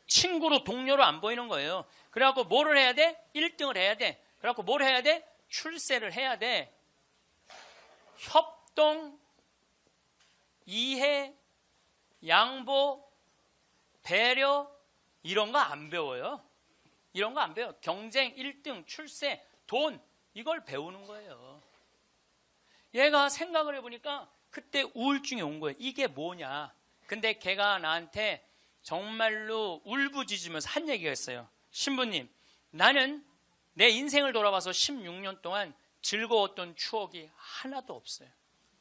친구로 동료로 안 보이는 거예요. 그래갖고 뭐를 해야 돼? 1등을 해야 돼. 그래갖고 뭘 해야 돼? 출세를 해야 돼. 협동, 이해, 양보, 배려 이런 거 안 배워요. 이런 거 안 배워요. 경쟁, 1등, 출세, 돈 이걸 배우는 거예요. 얘가 생각을 해보니까 그때 우울증이 온 거예요. 이게 뭐냐. 근데 걔가 나한테 정말로 울부짖으면서 한 얘기가 있어요. 신부님, 나는 내 인생을 돌아봐서 16년 동안 즐거웠던 추억이 하나도 없어요.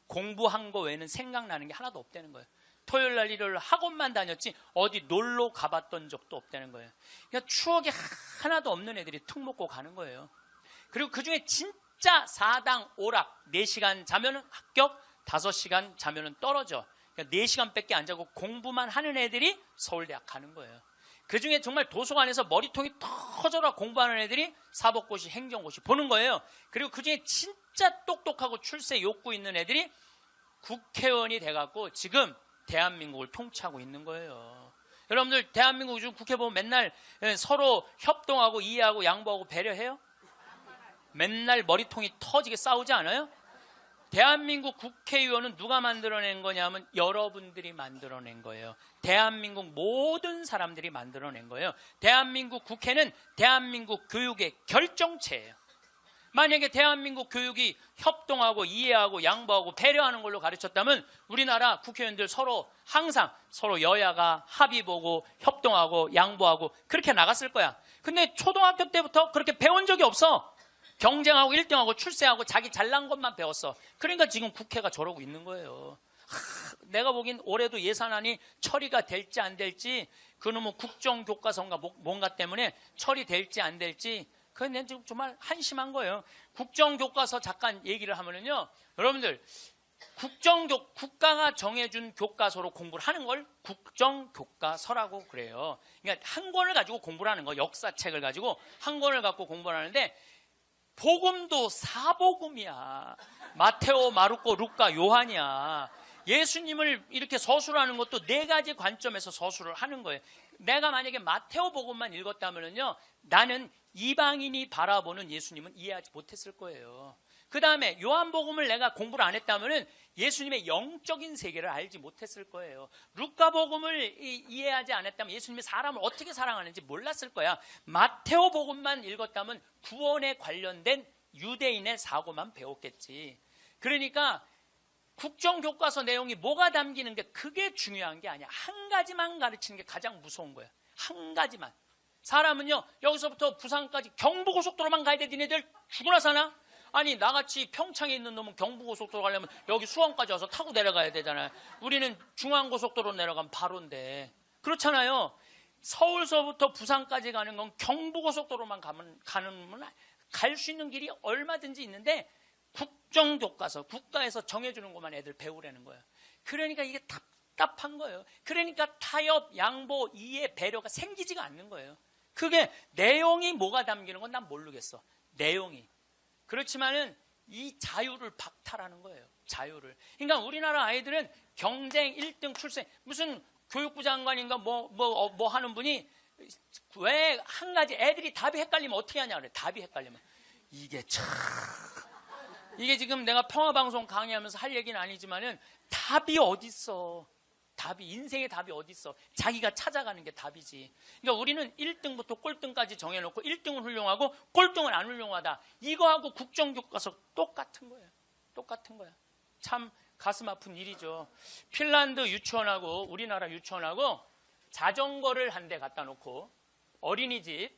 공부한 거 외에는 생각나는 게 하나도 없다는 거예요. 토요일 날 일요일 학원만 다녔지 어디 놀러 가봤던 적도 없다는 거예요. 그러니까 추억이 하나도 없는 애들이 툭 먹고 가는 거예요. 그리고 그중에 진짜 4당 오락 4시간 자면은 합격, 5시간 자면은 떨어져. 그러니까 4시간밖에 안 자고 공부만 하는 애들이 서울대학 가는 거예요. 그중에 정말 도서관에서 머리통이 터져라 공부하는 애들이 사법고시, 행정고시 보는 거예요. 그리고 그중에 진짜 똑똑하고 출세 욕구 있는 애들이 국회의원이 돼갖고 지금 대한민국을 통치하고 있는 거예요. 여러분들 대한민국 요즘 국회 보면 맨날 서로 협동하고 이해하고 양보하고 배려해요? 맨날 머리통이 터지게 싸우지 않아요? 대한민국 국회의원은 누가 만들어낸 거냐면 여러분들이 만들어낸 거예요. 대한민국 모든 사람들이 만들어낸 거예요. 대한민국 국회는 대한민국 교육의 결정체예요. 만약에 대한민국 교육이 협동하고 이해하고 양보하고 배려하는 걸로 가르쳤다면 우리나라 국회의원들 서로 항상 서로 여야가 합의 보고 협동하고 양보하고 그렇게 나갔을 거야. 근데 초등학교 때부터 그렇게 배운 적이 없어. 경쟁하고 1등하고 출세하고 자기 잘난 것만 배웠어. 그러니까 지금 국회가 저러고 있는 거예요. 내가 보기엔 올해도 예산안이 처리가 될지 안 될지 그놈의 국정교과서인가 뭔가 때문에 처리될지 안 될지 그건 지금 정말 한심한 거예요. 국정교과서 잠깐 얘기를 하면은요. 여러분들 국가가 정해준 교과서로 공부를 하는 걸 국정교과서라고 그래요. 그러니까 한 권을 가지고 공부를 하는 거, 역사책을 가지고 한 권을 갖고 공부를 하는데 복음도 사복음이야. 마테오, 마르코, 루카, 요한이야. 예수님을 이렇게 서술하는 것도 4가지 관점에서 서술을 하는 거예요. 내가 만약에 마테오 복음만 읽었다면요, 나는 이방인이 바라보는 예수님은 이해하지 못했을 거예요. 그 다음에 요한복음을 내가 공부를 안 했다면은 예수님의 영적인 세계를 알지 못했을 거예요. 루카복음을 이해하지 않았다면 예수님이 사람을 어떻게 사랑하는지 몰랐을 거야. 마테오복음만 읽었다면 구원에 관련된 유대인의 사고만 배웠겠지. 그러니까 국정교과서 내용이 뭐가 담기는 게 그게 중요한 게 아니야. 한 가지만 가르치는 게 가장 무서운 거야. 한 가지만. 사람은요, 여기서부터 부산까지 경부고속도로만 가야 돼. 니네들 죽으나 사나? 아니 나같이 평창에 있는 놈은 경부고속도로 가려면 여기 수원까지 와서 타고 내려가야 되잖아요. 우리는 중앙고속도로 내려가면 바로인데. 그렇잖아요. 서울서부터 부산까지 가는 건 경부고속도로만 가면 갈 수 있는 길이 얼마든지 있는데 국정교과서, 국가에서 정해주는 것만 애들 배우라는 거예요. 그러니까 이게 답답한 거예요. 그러니까 타협, 양보, 이해, 배려가 생기지가 않는 거예요. 그게 내용이 뭐가 담기는 건 난 모르겠어. 내용이. 그렇지만은 이 자유를 박탈하는 거예요. 자유를. 그러니까 우리나라 아이들은 경쟁 1등 출세, 무슨 교육부 장관인가 뭐 하는 분이 왜 한 가지 애들이 답이 헷갈리면 어떻게 하냐 그래. 답이 헷갈리면. 이게 지금 내가 평화방송 강의하면서 할 얘기는 아니지만은 답이 어딨어. 답이, 인생의 답이 어딨어. 자기가 찾아가는 게 답이지. 그러니까 우리는 1등부터 꼴등까지 정해놓고 1등은 훌륭하고 꼴등은 안 훌륭하다. 이거하고 국정교과서 똑같은 거예요. 똑같은 거야. 참 가슴 아픈 일이죠. 핀란드 유치원하고 우리나라 유치원하고 자전거를 한 대 갖다 놓고 어린이집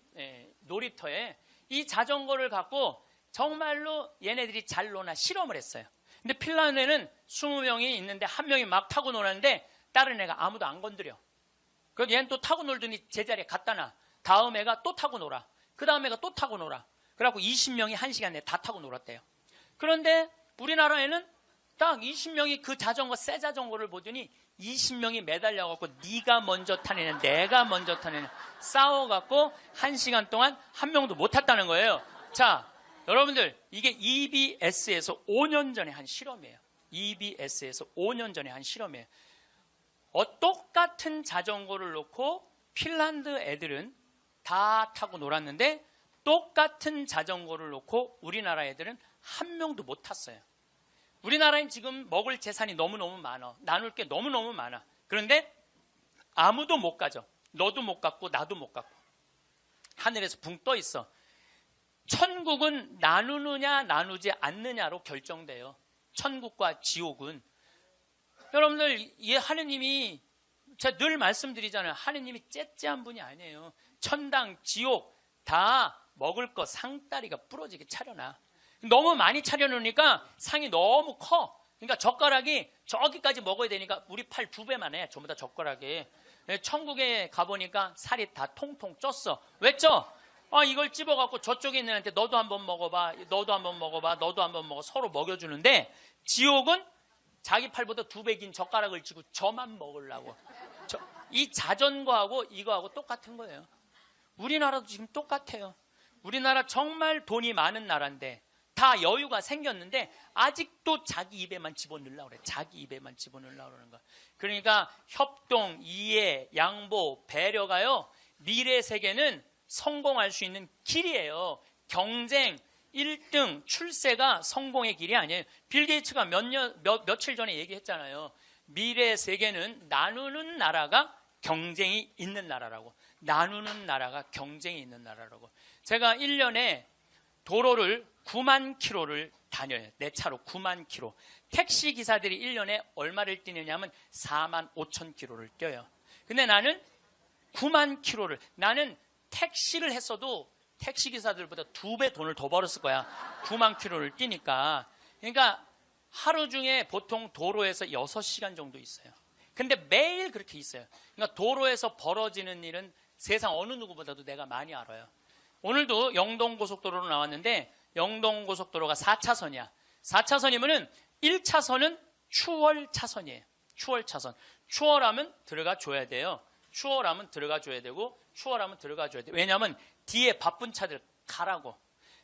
놀이터에 이 자전거를 갖고 정말로 얘네들이 잘 노나 실험을 했어요. 근데 핀란드에는 20명이 있는데 한 명이 막 타고 노는데 다른 애가 아무도 안 건드려. 그래서 얘는 또 타고 놀더니 제자리에 갖다 놔. 다음 애가 또 타고 놀아. 그 다음 애가 또 타고 놀아. 그래갖고 20명이 1시간 내에 다 타고 놀았대요. 그런데 우리나라에는 딱 20명이 그 자전거, 새 자전거를 보더니 20명이 매달려갖고 네가 먼저 타내는 내가 먼저 타내는 싸워갖고 1시간 동안 한 명도 못 탔다는 거예요. 자, 여러분들 이게 EBS에서 5년 전에 한 실험이에요. EBS에서 5년 전에 한 실험이에요. 똑같은 자전거를 놓고 핀란드 애들은 다 타고 놀았는데 똑같은 자전거를 놓고 우리나라 애들은 한 명도 못 탔어요. 우리나라엔 지금 먹을 재산이 너무너무 많아. 나눌 게 너무너무 많아. 그런데 아무도 못 가죠. 너도 못 갔고 나도 못 갔고. 하늘에서 붕 떠 있어. 천국은 나누느냐 나누지 않느냐로 결정돼요. 천국과 지옥은. 여러분들, 이 하느님이, 제가 늘 말씀드리잖아요. 하느님이 째째한 분이 아니에요. 천당, 지옥 다 먹을 거 상다리가 부러지게 차려놔. 너무 많이 차려놓으니까 상이 너무 커. 그러니까 젓가락이 저기까지 먹어야 되니까 우리 팔 2배만 해. 전부 다 젓가락이. 천국에 가보니까 살이 다 통통 쪘어. 왜 쪄? 이걸 찝어갖고 저쪽에 있는 애한테 너도 한번 먹어봐. 너도 한번 먹어봐. 너도 한번 먹어. 서로 먹여주는데, 지옥은 자기 팔보다 2배 긴 젓가락을 쥐고 저만 먹으려고. 이 자전거하고 이거하고 똑같은 거예요. 우리나라도 지금 똑같아요. 우리나라 정말 돈이 많은 나라인데 다 여유가 생겼는데 아직도 자기 입에만 집어넣으려고 그래. 자기 입에만 집어넣으려고 그러는 거야. 그러니까 협동, 이해, 양보, 배려가요, 미래 세계는 성공할 수 있는 길이에요. 경쟁, 1등, 출세가 성공의 길이 아니에요. 빌 게이츠가 며칠 전에 얘기했잖아요. 미래 세계는 나누는 나라가 경쟁이 있는 나라라고. 나누는 나라가 경쟁이 있는 나라라고. 제가 1년에 도로를 9만 킬로를 다녀요. 내 차로 9만 킬로. 택시 기사들이 1년에 얼마를 뛰느냐면 4만 5천 킬로를 뛰어요. 근데 나는 9만 킬로를, 나는 택시를 했어도 택시 기사들보다 2배 돈을 더 벌었을 거야. 9만 킬로를 뛰니까. 그러니까 하루 중에 보통 도로에서 6시간 정도 있어요. 근데 매일 그렇게 있어요. 그러니까 도로에서 벌어지는 일은 세상 어느 누구보다도 내가 많이 알아요. 오늘도 영동고속도로로 나왔는데 영동고속도로가 4차선이야. 4차선이면은 1차선은 추월차선이에요. 추월차선. 추월하면 들어가 줘야 돼요. 추월하면 들어가 줘야 되고, 추월하면 들어가 줘야 돼요. 왜냐하면 뒤에 바쁜 차들 가라고.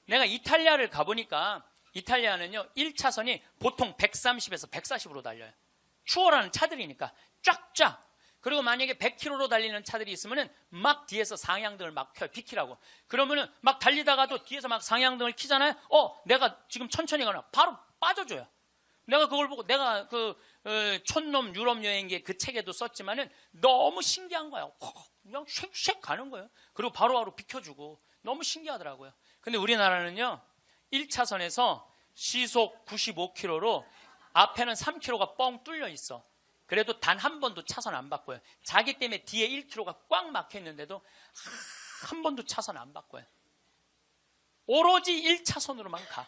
내가 이탈리아를 가보니까 이탈리아는요, 1차선이 보통 130에서 140으로 달려요. 추월하는 차들이니까 쫙쫙. 그리고 만약에 100km로 달리는 차들이 있으면은 막 뒤에서 상향등을 막 켜요. 비키라고. 그러면은 막 달리다가도 뒤에서 막 상향등을 켜잖아요. 내가 지금 천천히 가나 바로 빠져줘요. 내가 그걸 보고, 내가 촌놈 유럽 여행기 그 책에도 썼지만은 너무 신기한 거야. 그냥 쉑쉑 가는 거예요. 그리고 바로바로 비켜주고. 너무 신기하더라고요. 근데 우리나라는요, 1차선에서 시속 95km로 앞에는 3km가 뻥 뚫려 있어. 그래도 단 한 번도 차선 안 바꿔요. 자기 때문에 뒤에 1km가 꽉 막혀 있는데도 한 번도 차선 안 바꿔요. 오로지 1차선으로만 가.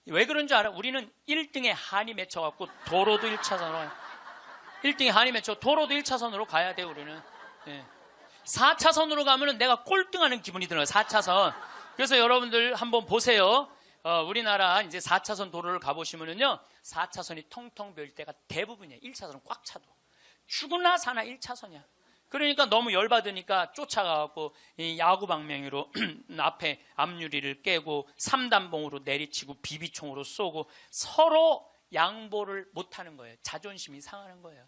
왜 그런 줄 알아? 우리는 1등에 한이 맺혀갖고 도로도 1차선으로 1등에 한이 맺혀 도로도 1차선으로 가야 돼. 우리는. 4차선으로 가면은 내가 꼴등하는 기분이 들어요. 4차선. 그래서 여러분들 한번 보세요. 우리나라 이제 4차선 도로를 가보시면은요, 4차선이 텅텅 비일 때가 대부분이에요. 1차선은 꽉 차도. 죽으나 사나 1차선이야. 그러니까 너무 열받으니까 쫓아가고 야구 방망이로 앞에 앞유리를 깨고 3단봉으로 내리치고 비비총으로 쏘고 서로 양보를 못하는 거예요. 자존심이 상하는 거예요.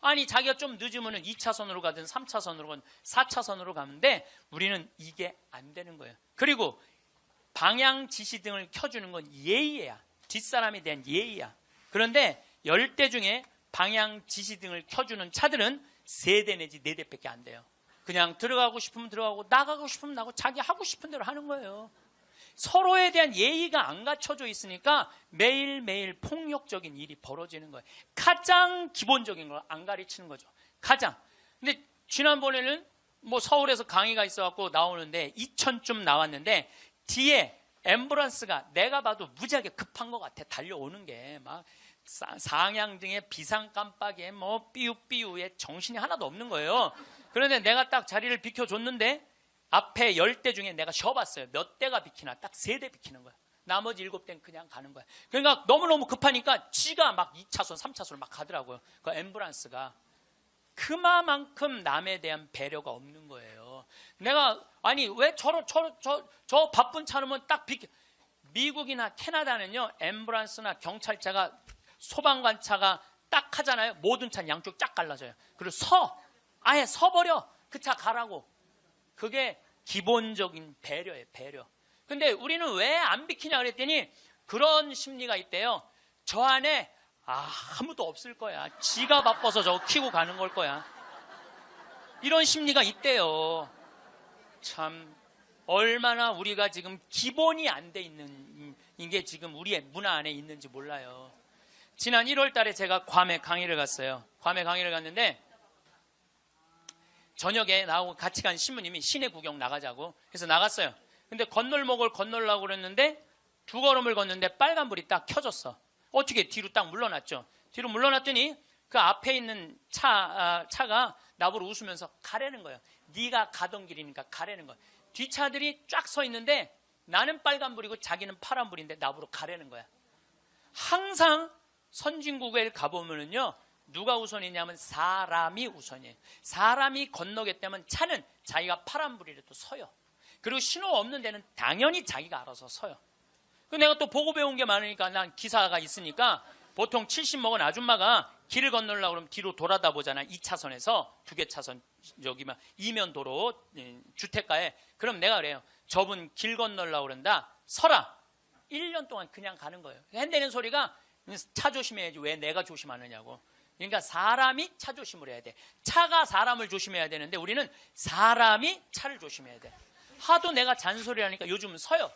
아니, 자기가 좀 늦으면 2차선으로 가든 3차선으로 가든 4차선으로 가는데 우리는 이게 안 되는 거예요. 그리고 방향 지시등을 켜주는 건 예의야. 뒷사람에 대한 예의야. 그런데 10대 중에 방향 지시등을 켜주는 차들은 3대 내지 4대밖에 안 돼요. 그냥 들어가고 싶으면 들어가고 나가고 싶으면 나가고 자기 하고 싶은 대로 하는 거예요. 서로에 대한 예의가 안 갖춰져 있으니까 매일매일 폭력적인 일이 벌어지는 거예요. 가장 기본적인 걸 안 가르치는 거죠. 가장. 근데 지난번에는 뭐 서울에서 강의가 있어갖고 나오는데 2000쯤 나왔는데 뒤에 앰뷸런스가 내가 봐도 무지하게 급한 것 같아. 달려오는 게 막 상향등에 비상 깜빡이에 뭐 삐우삐우에 정신이 하나도 없는 거예요. 그런데 내가 딱 자리를 비켜줬는데 앞에 10대 중에 내가 쉬어봤어요. 몇 대가 비키나? 딱 3대 비키는 거야. 나머지 7대는 그냥 가는 거야. 그러니까 너무너무 급하니까 지가 막 2차선, 3차선을 막 가더라고요. 그 앰뷸런스가. 그만큼 남에 대한 배려가 없는 거예요. 내가 아니 왜 저 바쁜 차로면 딱 비켜. 미국이나 캐나다는요, 앰뷸런스나 경찰차가 소방관차가 딱 하잖아요. 모든 차는 양쪽 쫙 갈라져요. 그리고 아예 서버려. 그 차 가라고. 그게 기본적인 배려예요, 배려. 근데 우리는 왜 안 비키냐 그랬더니 그런 심리가 있대요. 저 안에 아무도 없을 거야. 지가 바빠서 저거 키고 가는 걸 거야. 이런 심리가 있대요. 참 얼마나 우리가 지금 기본이 안 돼 있는 이게 지금 우리의 문화 안에 있는지 몰라요. 지난 1월 달에 제가 괌에 강의를 갔어요. 괌에 강의를 갔는데 저녁에 나하고 같이 간 신부님이 시내 구경 나가자고 해서 나갔어요. 근데 건널목을 건너려고 그랬는데 두 걸음을 걷는데 빨간불이 딱 켜졌어. 어떻게 뒤로 딱 물러났죠. 뒤로 물러났더니 그 앞에 있는 차가 나보고 웃으면서 가라는 거예요. 네가 가던 길이니까 가라는 거예요. 뒷차들이 쫙 서 있는데 나는 빨간불이고 자기는 파란불인데 나보고 가라는 거야. 항상 선진국에 가보면은요, 누가 우선이냐면 사람이 우선이에요. 사람이 건너겠다면 차는 자기가 파란불이라도 서요. 그리고 신호 없는 데는 당연히 자기가 알아서 서요. 내가 또 보고 배운 게 많으니까 난 기사가 있으니까 보통 70 먹은 아줌마가 길을 건너려고 그러면 뒤로 돌아다 보잖아. 2차선에서 2개 차선 여기 막 이면 도로 주택가에. 그럼 내가 그래요. 저분 길 건너려고 그런다. 서라. 1년 동안 그냥 가는 거예요. 핸대는 소리가 차 조심해야지 왜 내가 조심하느냐고. 그러니까 사람이 차 조심을 해야 돼. 차가 사람을 조심해야 되는데 우리는 사람이 차를 조심해야 돼. 하도 내가 잔소리를 하니까 요즘은 서요.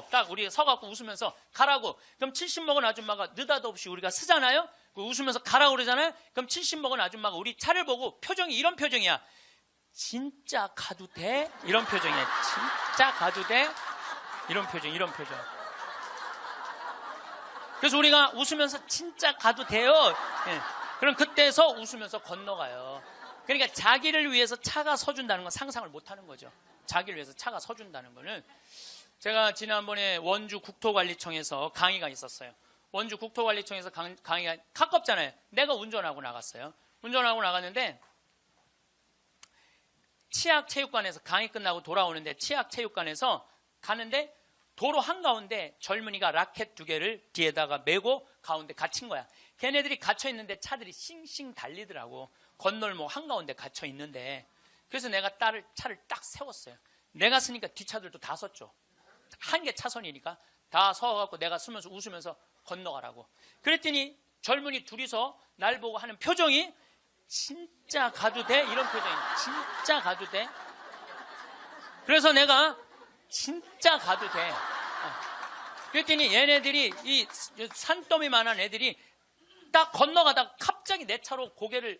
딱 우리가 서갖고 웃으면서 가라고. 그럼 70 먹은 아줌마가 느닷없이 우리가 쓰잖아요. 웃으면서 가라고 그러잖아요. 그럼 70 먹은 아줌마가 우리 차를 보고 표정이 이런 표정이야. 진짜 가도 돼? 이런 표정이야. 진짜 가도 돼? 이런 표정. 그래서 우리가 웃으면서 진짜 가도 돼요. 예. 그럼 그때서 웃으면서 건너가요. 그러니까 자기를 위해서 차가 서준다는 건 상상을 못하는 거죠. 자기를 위해서 차가 서준다는 거는. 제가 지난번에 원주 국토관리청에서 강의가 있었어요. 원주 국토관리청에서 강의가 가깝잖아요. 내가 운전하고 나갔어요. 운전하고 나갔는데 치악체육관에서 강의 끝나고 돌아오는데 치악체육관에서 가는데 도로 한가운데 젊은이가 라켓 2개를 뒤에다가 메고 가운데 갇힌 거야. 걔네들이 갇혀있는데 차들이 싱싱 달리더라고. 건널목 한가운데 갇혀있는데. 그래서 내가 차를 딱 세웠어요. 내가 쓰니까 뒷차들도 다 섰죠. 한 개 차선이니까 다 서갖고 내가 쓰면서 웃으면서 건너가라고. 그랬더니 젊은이 둘이서 날 보고 하는 표정이 진짜 가도 돼? 이런 표정이. 진짜 가도 돼? 그래서 내가 진짜 가도 돼. 그랬더니 얘네들이 이 산더미만한 애들이 딱 건너가다가 갑자기 내 차로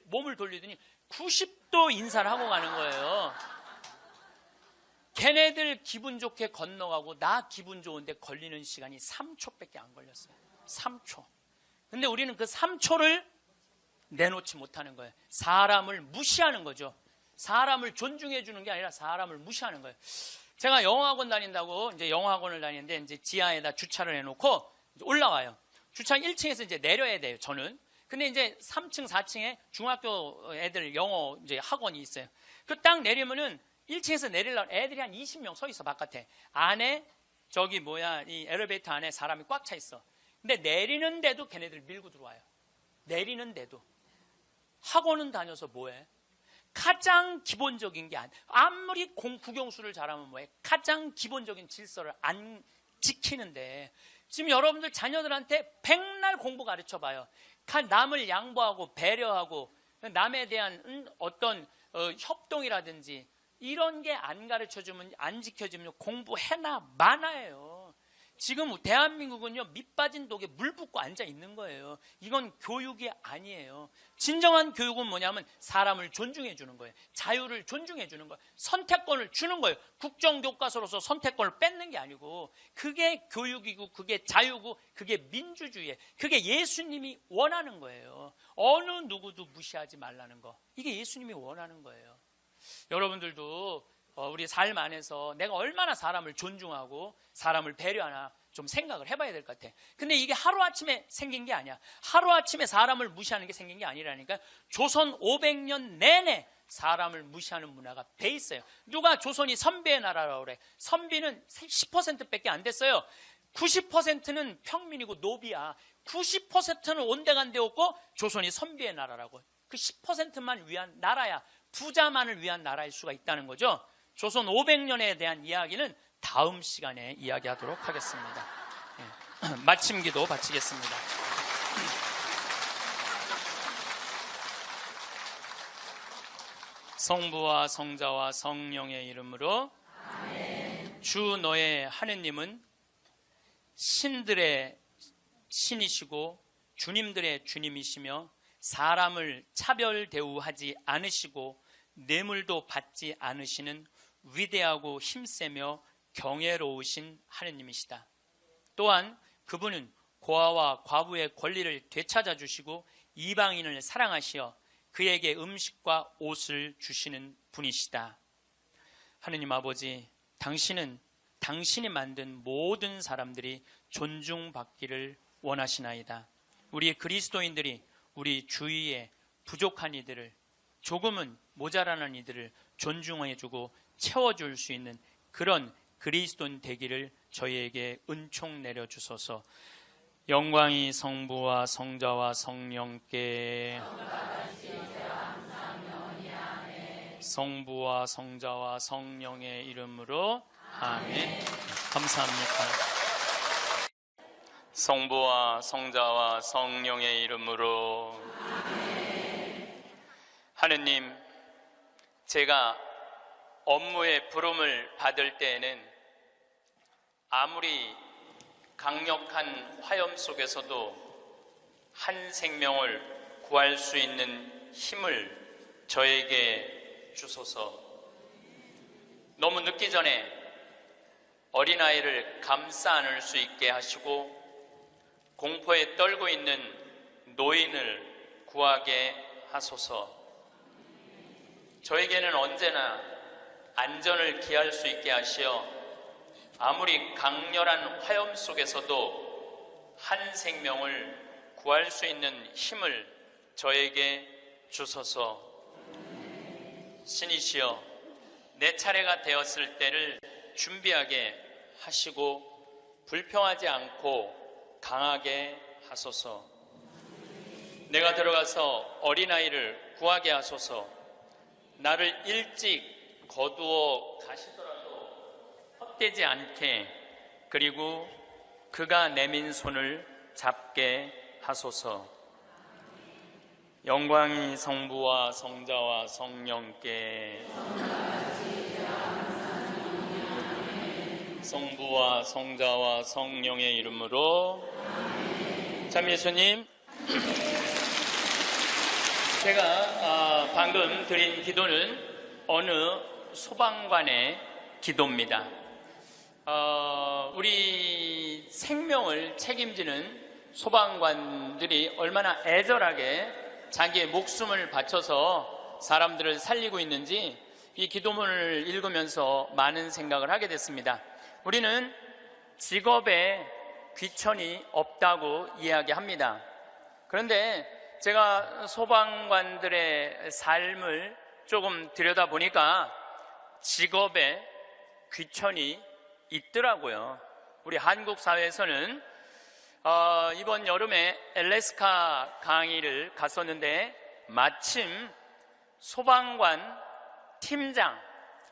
몸을 돌리더니 90도 인사를 하고 가는 거예요. 걔네들 기분 좋게 건너가고 나 기분 좋은데 걸리는 시간이 3초밖에 안 걸렸어요. 3초. 근데 우리는 그 3초를 내놓지 못하는 거예요. 사람을 무시하는 거죠. 사람을 존중해 주는 게 아니라 사람을 무시하는 거예요. 제가 영어학원 다닌다고 이제 영어학원을 다니는데 이제 지하에다 주차를 해놓고 이제 올라와요. 주차 1층에서 이제 내려야 돼요. 저는. 근데 이제 3층, 4층에 중학교 애들 영어 이제 학원이 있어요. 그 딱 내리면은 1층에서 내리려면 애들이 한 20명 서 있어, 바깥에. 안에, 이 엘리베이터 안에 사람이 꽉 차 있어. 근데 내리는데도 걔네들 밀고 들어와요. 내리는데도. 학원은 다녀서 뭐해? 가장 기본적인 게 아무리 국영수를 잘하면 뭐해? 가장 기본적인 질서를 안 지키는데. 지금 여러분들 자녀들한테 백날 공부 가르쳐 봐요. 남을 양보하고 배려하고 남에 대한 어떤 협동이라든지 이런 게 안 가르쳐주면, 안 지켜주면 공부해나 마나예요. 지금 대한민국은요, 밑빠진 독에 물 붓고 앉아 있는 거예요. 이건 교육이 아니에요. 진정한 교육은 뭐냐면 사람을 존중해 주는 거예요. 자유를 존중해 주는 거예요. 선택권을 주는 거예요. 국정교과서로서 선택권을 뺏는 게 아니고, 그게 교육이고, 그게 자유고, 그게 민주주의예요. 그게 예수님이 원하는 거예요. 어느 누구도 무시하지 말라는 거. 이게 예수님이 원하는 거예요. 여러분들도 우리 삶 안에서 내가 얼마나 사람을 존중하고 사람을 배려하나 좀 생각을 해봐야 될 것 같아. 근데 이게 하루아침에 생긴 게 아니야. 하루아침에 사람을 무시하는 게 생긴 게 아니라니까. 조선 500년 내내 사람을 무시하는 문화가 돼 있어요. 누가 조선이 선비의 나라라고 그래. 선비는 10%밖에 안 됐어요. 90%는 평민이고 노비야. 90%는 온데간데 없고 조선이 선비의 나라라고. 그 10%만 위한 나라야. 부자만을 위한 나라일 수가 있다는 거죠. 조선 500년에 대한 이야기는 다음 시간에 이야기하도록 하겠습니다. 마침 기도 바치겠습니다. 성부와 성자와 성령의 이름으로 아멘. 주 너의 하느님은 신들의 신이시고 주님들의 주님이시며 사람을 차별 대우하지 않으시고 뇌물도 받지 않으시는 위대하고 힘세며 경애로우신 하느님이시다. 또한 그분은 고아와 과부의 권리를 되찾아 주시고 이방인을 사랑하시어 그에게 음식과 옷을 주시는 분이시다. 하느님 아버지, 당신은 당신이 만든 모든 사람들이 존중받기를 원하시나이다. 우리 그리스도인들이 우리 주위에 부족한 이들을, 조금은 모자라는 이들을 존중해주고 채워줄 수 있는 그런 그리스도인 되기를 저희에게 은총 내려주소서. 영광이 성부와 성자와 성령께, 성부와 성자와 성령의 이름으로 아멘. 감사합니다. 성부와 성자와 성령의 이름으로 아멘. 하느님, 제가 업무의 부름을 받을 때에는 아무리 강력한 화염 속에서도 한 생명을 구할 수 있는 힘을 저에게 주소서. 너무 늦기 전에 어린아이를 감싸 안을 수 있게 하시고 공포에 떨고 있는 노인을 구하게 하소서. 저에게는 언제나 안전을 기할 수 있게 하시어 아무리 강렬한 화염 속에서도 한 생명을 구할 수 있는 힘을 저에게 주소서. 신이시여, 내 차례가 되었을 때를 준비하게 하시고 불평하지 않고 강하게 하소서. 내가 들어가서 어린아이를 구하게 하소서. 나를 일찍 거두어 가시더라도 헛되지 않게, 그리고 그가 내민 손을 잡게 하소서. 영광이 성부와 성자와 성령께, 성부와 성자와 성령의 이름으로. 참 예수님, 제가 방금 드린 기도는 어느 소방관의 기도입니다. 우리 생명을 책임지는 소방관들이 얼마나 애절하게 자기의 목숨을 바쳐서 사람들을 살리고 있는지 이 기도문을 읽으면서 많은 생각을 하게 됐습니다. 우리는 직업에 귀천이 없다고 이야기합니다. 그런데 제가 소방관들의 삶을 조금 들여다보니까 직업에 귀천이 있더라고요. 우리 한국 사회에서는 이번 여름에 알래스카 강의를 갔었는데 마침 소방관 팀장,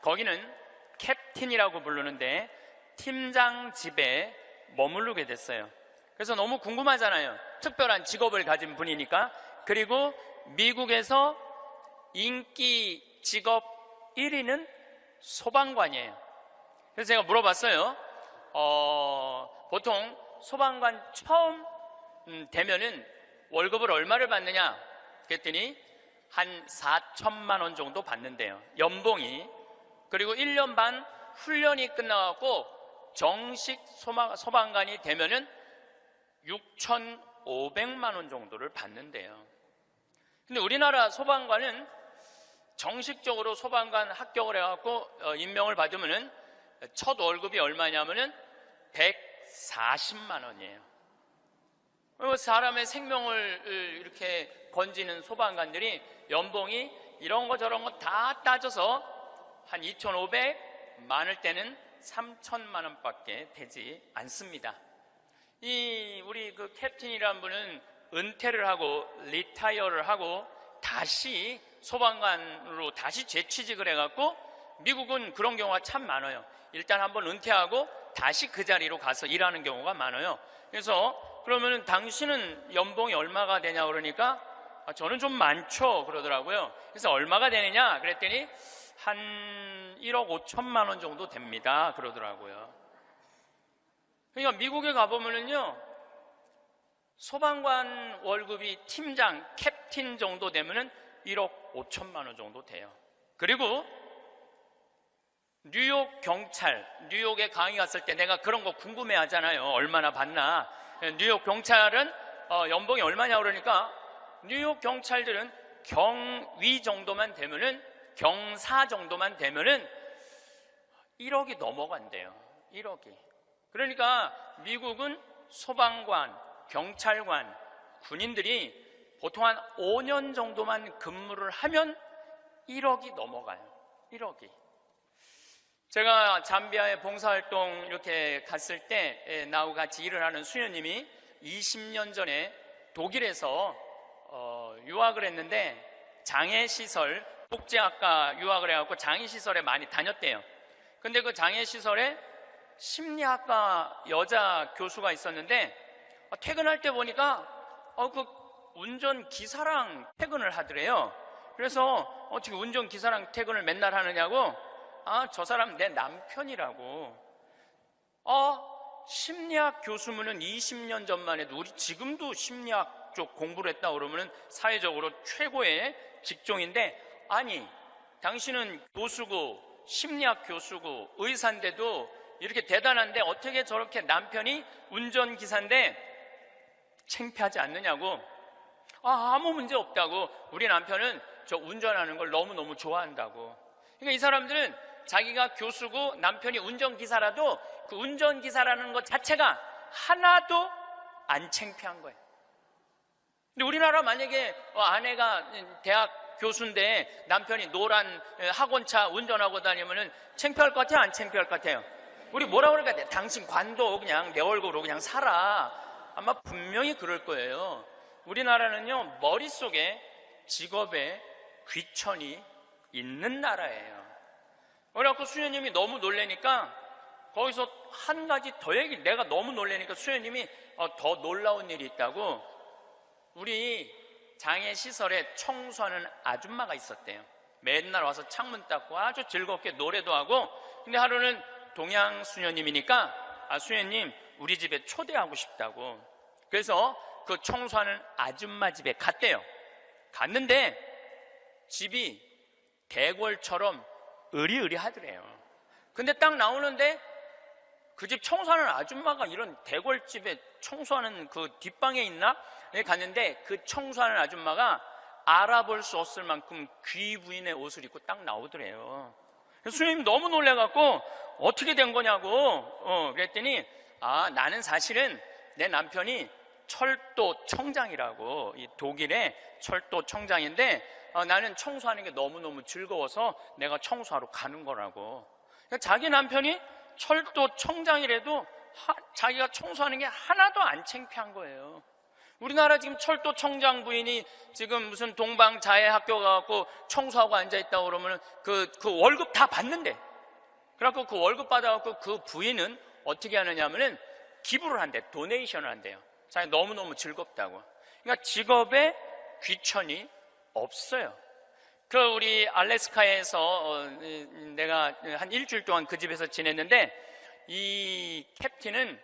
거기는 캡틴이라고 부르는데 팀장 집에 머무르게 됐어요. 그래서 너무 궁금하잖아요. 특별한 직업을 가진 분이니까. 그리고 미국에서 인기 직업 1위는 소방관이에요. 그래서 제가 물어봤어요. 보통 소방관 처음 되면은 월급을 얼마를 받느냐? 그랬더니 한 4천만 원 정도 받는데요. 연봉이. 그리고 1년 반 훈련이 끝나갖고 정식 소방관이 되면은 6,500만 원 정도를 받는데요. 근데 우리나라 소방관은 정식적으로 소방관 합격을 해갖고 임명을 받으면은 첫 월급이 얼마냐면은 140만 원이에요. 사람의 생명을 이렇게 건지는 소방관들이 연봉이 이런 거 저런 거 다 따져서 한 2,500, 많을 때는 3천만 원밖에 되지 않습니다. 우리 그 캡틴이라는 분은 은퇴를 하고 리타이어를 하고 다시 소방관으로 다시 재취직을 해갖고 미국은 그런 경우가 참 많아요. 일단 한번 은퇴하고 다시 그 자리로 가서 일하는 경우가 많아요. 그래서 그러면은 당신은 연봉이 얼마가 되냐 그러니까 저는 좀 많죠 그러더라고요. 그래서 얼마가 되느냐 그랬더니 한 1억 5천만 원 정도 됩니다 그러더라고요. 그러니까 미국에 가보면은요, 소방관 월급이 팀장, 캡틴 정도 되면은 1억 5천만 원 정도 돼요. 그리고 뉴욕 경찰, 뉴욕에 강의 갔을 때 내가 그런 거 궁금해 하잖아요. 얼마나 받나. 뉴욕 경찰은 연봉이 얼마냐 그러니까 뉴욕 경찰들은 경위 정도만 되면은, 경사 정도만 되면은 1억이 넘어간대요. 1억이. 그러니까 미국은 소방관, 경찰관, 군인들이 보통 한 5년 정도만 근무를 하면 1억이 넘어가요. 1억이. 제가 잠비아에 봉사활동 이렇게 갔을 때 나하고 같이 일을 하는 수녀님이 20년 전에 독일에서 유학을 했는데 장애시설, 복지학과 유학을 해갖고 장애시설에 많이 다녔대요. 근데 그 장애시설에 심리학과 여자 교수가 있었는데 퇴근할 때 보니까 그 운전기사랑 퇴근을 하더래요. 그래서 어떻게 운전기사랑 퇴근을 맨날 하느냐고, 저 사람 내 남편이라고. 심리학 교수면은 20년 전만 해도 우리 지금도 심리학 쪽 공부를 했다 그러면은 사회적으로 최고의 직종인데, 아니 당신은 교수고 심리학 교수고 의사인데도 이렇게 대단한데 어떻게 저렇게 남편이 운전기사인데 창피하지 않느냐고. 아무 문제 없다고. 우리 남편은 저 운전하는 걸 너무너무 좋아한다고. 그러니까 이 사람들은 자기가 교수고 남편이 운전기사라도 그 운전기사라는 것 자체가 하나도 안 창피한 거예요. 근데 우리나라 만약에 아내가 대학 교수인데 남편이 노란 학원차 운전하고 다니면은 창피할 것 같아요? 안 창피할 것 같아요? 우리 뭐라 그럴까? 당신 관도 그냥 내 얼굴로 그냥 살아. 아마 분명히 그럴 거예요. 우리나라는요, 머릿속에 직업에 귀천이 있는 나라예요. 그래갖고 수녀님이 너무 놀래니까 거기서 한 가지 더 내가 너무 놀래니까 수녀님이 더 놀라운 일이 있다고. 우리 장애시설에 청소하는 아줌마가 있었대요. 맨날 와서 창문 닦고 아주 즐겁게 노래도 하고. 근데 하루는 동양 수녀님이니까 수녀님 우리 집에 초대하고 싶다고. 그래서 그 청소하는 아줌마 집에 갔대요. 갔는데 집이 대궐처럼 으리으리하더래요. 근데 딱 나오는데 그 집 청소하는 아줌마가 이런 대궐집에 청소하는 그 뒷방에 있나? 갔는데 그 청소하는 아줌마가 알아볼 수 없을 만큼 귀 부인의 옷을 입고 딱 나오더래요. 수녀님 너무 놀래갖고 어떻게 된 거냐고 그랬더니 나는 사실은 내 남편이 철도 청장이라고, 이 독일의 철도 청장인데 나는 청소하는 게 너무너무 즐거워서 내가 청소하러 가는 거라고. 그러니까 자기 남편이 철도 청장이라도 자기가 청소하는 게 하나도 안 창피한 거예요. 우리나라 지금 철도 청장 부인이 지금 무슨 동방자애 학교 가갖고 청소하고 앉아있다고 그러면 그 월급 다 받는데, 그래갖고 그 월급 받아갖고 그 부인은 어떻게 하느냐면은 기부를 한대, 도네이션을 한대요. 자기 너무너무 즐겁다고. 그러니까 직업에 귀천이 없어요. 우리 알래스카에서 내가 한 일주일 동안 그 집에서 지냈는데 이 캡틴은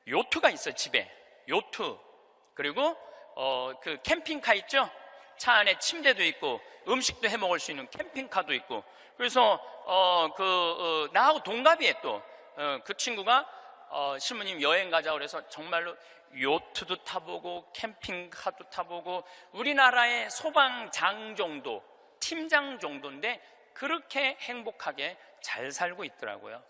요트가 있어요. 집에 요트. 그리고 그 캠핑카 있죠? 차 안에 침대도 있고 음식도 해 먹을 수 있는 캠핑카도 있고. 그래서 나하고 동갑이에요. 또 그 친구가 신부님 여행 가자고 그래서 정말로 요트도 타보고 캠핑카도 타보고 우리나라의 소방장 정도, 팀장 정도인데 그렇게 행복하게 잘 살고 있더라고요.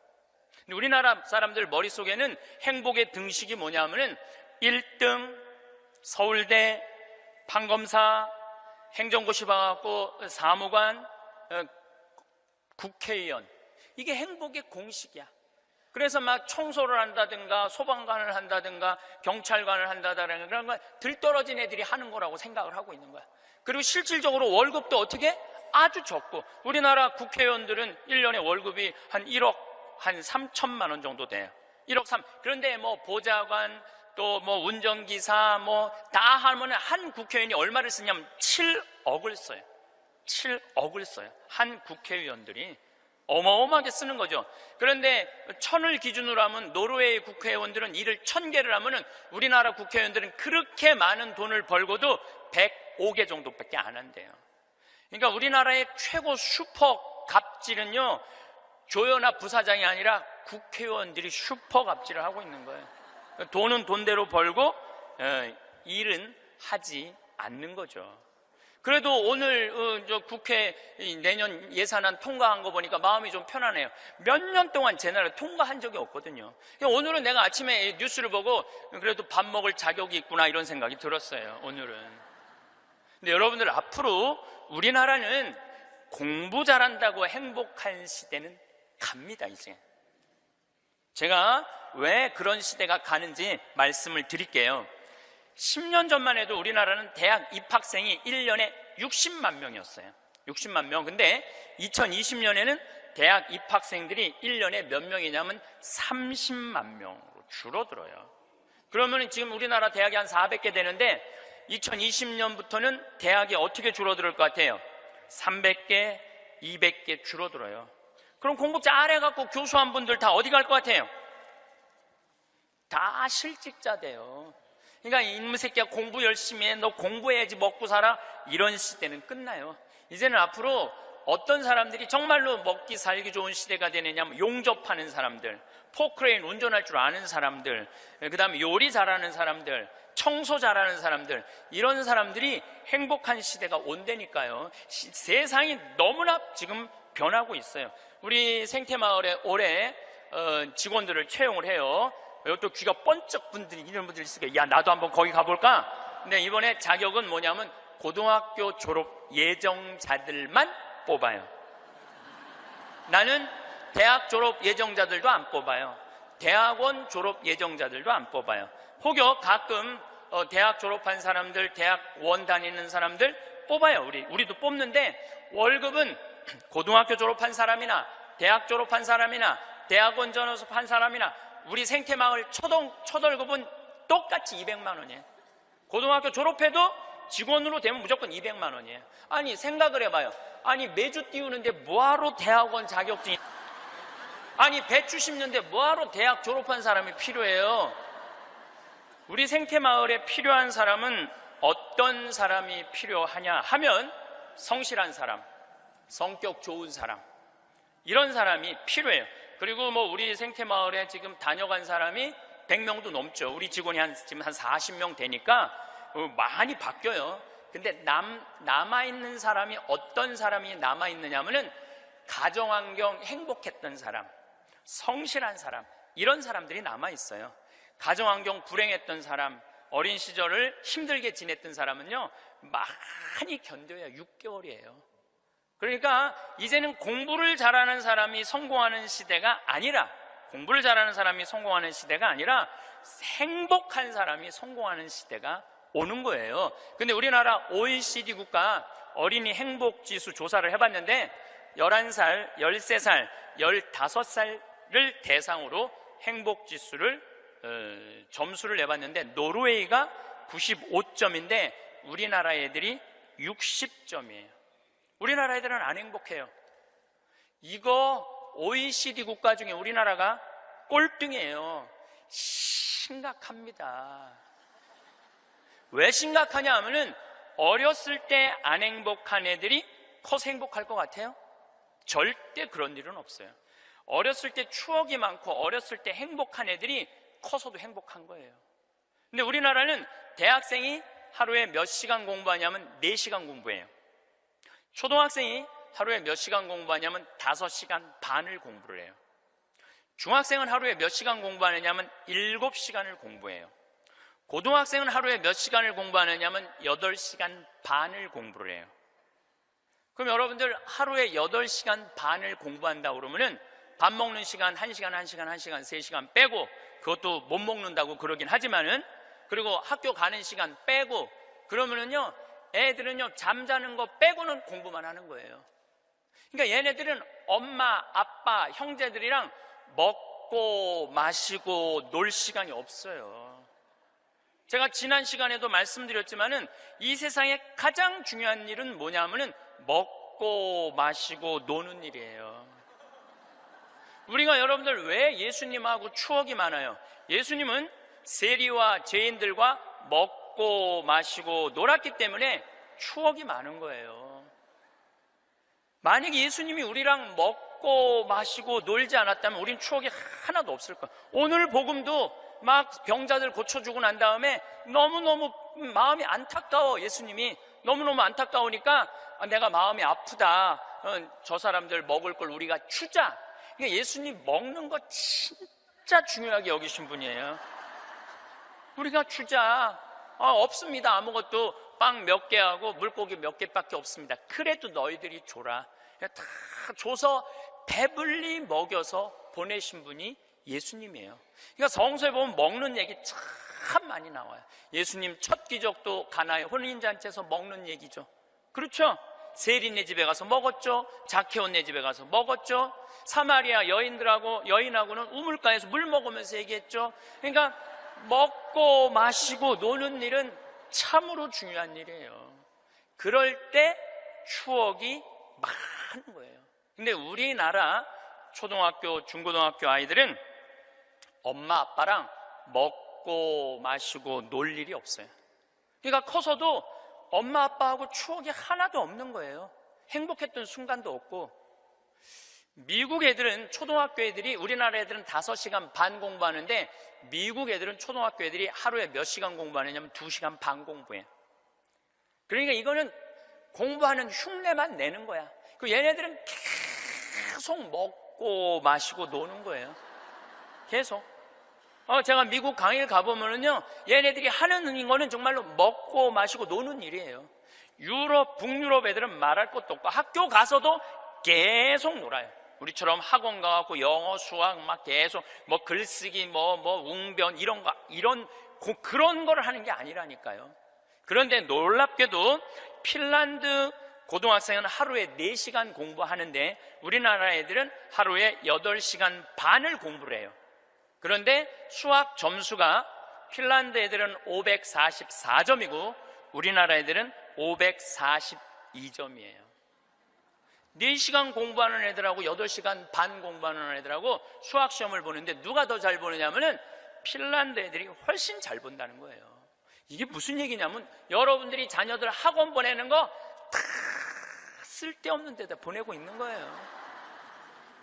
근데 우리나라 사람들 머릿속에는 행복의 등식이 뭐냐면은 1등 서울대, 판검사, 행정고시 봐갖고 사무관, 국회의원. 이게 행복의 공식이야. 그래서 막 청소를 한다든가 소방관을 한다든가 경찰관을 한다든가 그런 거 들떨어진 애들이 하는 거라고 생각을 하고 있는 거야. 그리고 실질적으로 월급도 어떻게? 아주 적고, 우리나라 국회의원들은 1년에 월급이 한 1억 한 3천만 원 정도 돼요. 1억 3. 그런데 뭐 보좌관, 또 뭐 운전기사 뭐 다 하면 한 국회의원이 얼마를 쓰냐면 7억을 써요. 7억을 써요. 한 국회의원들이 어마어마하게 쓰는 거죠. 그런데 1000을 기준으로 하면 노르웨이 국회의원들은 일을 1000개를 하면은 우리나라 국회의원들은 그렇게 많은 돈을 벌고도 105개 정도밖에 안 한대요. 그러니까 우리나라의 최고 슈퍼 갑질은요, 조연아 부사장이 아니라 국회의원들이 슈퍼 갑질을 하고 있는 거예요. 돈은 돈대로 벌고 일은 하지 않는 거죠. 그래도 오늘 저 국회 내년 예산안 통과한 거 보니까 마음이 좀 편하네요. 몇 년 동안 제 나라 통과한 적이 없거든요. 오늘은 내가 아침에 뉴스를 보고 그래도 밥 먹을 자격이 있구나 이런 생각이 들었어요. 오늘은. 근데 여러분들, 앞으로 우리나라는 공부 잘한다고 행복한 시대는 갑니다. 이제 제가 왜 그런 시대가 가는지 말씀을 드릴게요. 10년 전만 해도 우리나라는 대학 입학생이 1년에 60만 명이었어요. 60만 명. 근데 2020년에는 대학 입학생들이 1년에 몇 명이냐면 30만 명으로 줄어들어요. 그러면 지금 우리나라 대학이 한 400개 되는데 2020년부터는 대학이 어떻게 줄어들 것 같아요? 300개, 200개 줄어들어요. 그럼 공부 잘해갖고 교수한 분들 다 어디 갈 것 같아요? 다 실직자 돼요. 그러니까 이놈의 새끼야, 공부 열심히 해, 너 공부해야지 먹고 살아, 이런 시대는 끝나요. 이제는 앞으로 어떤 사람들이 정말로 먹기 살기 좋은 시대가 되느냐면 용접하는 사람들, 포크레인 운전할 줄 아는 사람들, 그 다음에 요리 잘하는 사람들, 청소 잘하는 사람들, 이런 사람들이 행복한 시대가 온다니까요. 세상이 너무나 지금 변하고 있어요. 우리 생태마을에 올해 직원들을 채용을 해요. 이것도 귀가 번쩍 분들이 이런 분들이 있으니까, 야, 나도 한번 거기 가볼까? 근데 이번에 자격은 뭐냐면 고등학교 졸업 예정자들만 뽑아요. 나는 대학 졸업 예정자들도 안 뽑아요. 대학원 졸업 예정자들도 안 뽑아요. 혹여 가끔 대학 졸업한 사람들, 대학원 다니는 사람들 뽑아요. 우리도 뽑는데, 월급은 고등학교 졸업한 사람이나 대학 졸업한 사람이나 대학원 졸업한 사람이나 우리 생태마을 첫 월급은 똑같이 200만 원이에요. 고등학교 졸업해도 직원으로 되면 무조건 200만 원이에요. 아니, 생각을 해봐요. 아니, 매주 띄우는데 뭐하러 대학원 자격증이, 아니, 배추 심는데 뭐하러 대학 졸업한 사람이 필요해요? 우리 생태마을에 필요한 사람은 어떤 사람이 필요하냐 하면 성실한 사람, 성격 좋은 사람, 이런 사람이 필요해요. 그리고 뭐 우리 생태마을에 지금 다녀간 사람이 100명도 넘죠. 우리 직원이 지금 한 40명 되니까 많이 바뀌어요. 근데 남아있는 사람이 어떤 사람이 남아있느냐면은 가정환경 행복했던 사람, 성실한 사람, 이런 사람들이 남아있어요. 가정환경 불행했던 사람, 어린 시절을 힘들게 지냈던 사람은요, 많이 견뎌야 6개월이에요. 그러니까 이제는 공부를 잘하는 사람이 성공하는 시대가 아니라, 공부를 잘하는 사람이 성공하는 시대가 아니라 행복한 사람이 성공하는 시대가 오는 거예요. 근데 우리나라 OECD 국가 어린이 행복지수 조사를 해봤는데 11살, 13살, 15살을 대상으로 행복지수를 점수를 내봤는데 노르웨이가 95점인데 우리나라 애들이 60점이에요. 우리나라 애들은 안 행복해요. 이거 OECD 국가 중에 우리나라가 꼴등이에요. 심각합니다. 왜 심각하냐 하면은 어렸을 때 안 행복한 애들이 커서 행복할 것 같아요? 절대 그런 일은 없어요. 어렸을 때 추억이 많고 어렸을 때 행복한 애들이 커서도 행복한 거예요. 근데 우리나라는 대학생이 하루에 몇 시간 공부하냐면 4시간 공부해요. 초등학생이 하루에 몇 시간 공부하냐면 5시간 반을 공부를 해요. 중학생은 하루에 몇 시간 공부하느냐면 7시간을 공부해요. 고등학생은 하루에 몇 시간을 공부하느냐면 8시간 반을 공부를 해요. 그럼 여러분들 하루에 8시간 반을 공부한다고 그러면은 밥 먹는 시간 1시간, 1시간, 1시간, 3시간 빼고, 그것도 못 먹는다고 그러긴 하지만은, 그리고 학교 가는 시간 빼고, 그러면은요, 애들은요, 잠자는 거 빼고는 공부만 하는 거예요. 그러니까 얘네들은 엄마, 아빠, 형제들이랑 먹고 마시고 놀 시간이 없어요. 제가 지난 시간에도 말씀드렸지만은 이 세상에 가장 중요한 일은 뭐냐면은 먹고 마시고 노는 일이에요. 우리가 여러분들 왜 예수님하고 추억이 많아요? 예수님은 세리와 죄인들과 먹고 마시고 놀았기 때문에 추억이 많은 거예요. 만약에 예수님이 우리랑 먹고 마시고 놀지 않았다면 우린 추억이 하나도 없을 거예요. 오늘 복음도 막 병자들 고쳐주고 난 다음에 너무너무 마음이 안타까워. 예수님이 너무너무 안타까우니까 내가 마음이 아프다. 저 사람들 먹을 걸 우리가 주자. 그러니까 예수님 먹는 거 진짜 중요하게 여기신 분이에요. 우리가 주자. 없습니다. 아무것도 빵 몇 개 하고 물고기 몇 개밖에 없습니다. 그래도 너희들이 줘라. 다 줘서 배불리 먹여서 보내신 분이 예수님이에요. 그러니까 성서에 보면 먹는 얘기 참 많이 나와요. 예수님 첫 기적도 가나의 혼인잔치에서 먹는 얘기죠. 그렇죠? 세리네 집에 가서 먹었죠. 자케온네 집에 가서 먹었죠. 사마리아 여인하고는 우물가에서 물 먹으면서 얘기했죠. 그러니까 먹고 마시고 노는 일은 참으로 중요한 일이에요. 그럴 때 추억이 많은 거예요. 근데 우리나라 초등학교, 중고등학교 아이들은 엄마 아빠랑 먹고 마시고 놀 일이 없어요. 그러니까 커서도 엄마 아빠하고 추억이 하나도 없는 거예요. 행복했던 순간도 없고. 미국 애들은, 초등학교 애들이, 우리나라 애들은 5시간 반 공부하는데 미국 애들은 초등학교 애들이 하루에 몇 시간 공부하느냐면 2시간 반 공부해. 그러니까 이거는 공부하는 흉내만 내는 거야. 그 얘네들은 계속 먹고 마시고 노는 거예요. 계속. 제가 미국 강의를 가보면은요, 얘네들이 하는 거는 정말로 먹고 마시고 노는 일이에요. 유럽, 북유럽 애들은 말할 것도 없고 학교 가서도 계속 놀아요. 우리처럼 학원 가고 영어, 수학 막 계속 뭐 글쓰기, 뭐 웅변 그런 거를 하는 게 아니라니까요. 그런데 놀랍게도 핀란드 고등학생은 하루에 4시간 공부하는데 우리나라 애들은 하루에 8시간 반을 공부를 해요. 그런데 수학 점수가 핀란드 애들은 544점이고 우리나라 애들은 542점이에요. 4시간 공부하는 애들하고 8시간 반 공부하는 애들하고 수학 시험을 보는데 누가 더 잘 보느냐면은 핀란드 애들이 훨씬 잘 본다는 거예요. 이게 무슨 얘기냐면 여러분들이 자녀들 학원 보내는 거 다 쓸데없는 데다 보내고 있는 거예요.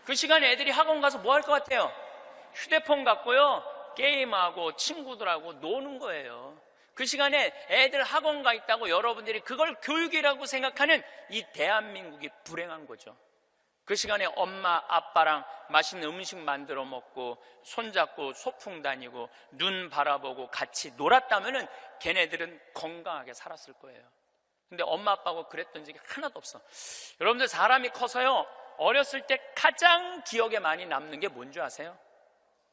그 시간에 애들이 학원 가서 뭐 할 것 같아요? 휴대폰 갖고요, 게임하고 친구들하고 노는 거예요. 그 시간에 애들 학원 가 있다고 여러분들이 그걸 교육이라고 생각하는 이 대한민국이 불행한 거죠. 그 시간에 엄마 아빠랑 맛있는 음식 만들어 먹고 손잡고 소풍 다니고 눈 바라보고 같이 놀았다면은 걔네들은 건강하게 살았을 거예요. 근데 엄마 아빠하고 그랬던 적이 하나도 없어. 여러분들 사람이 커서요, 어렸을 때 가장 기억에 많이 남는 게 뭔지 아세요?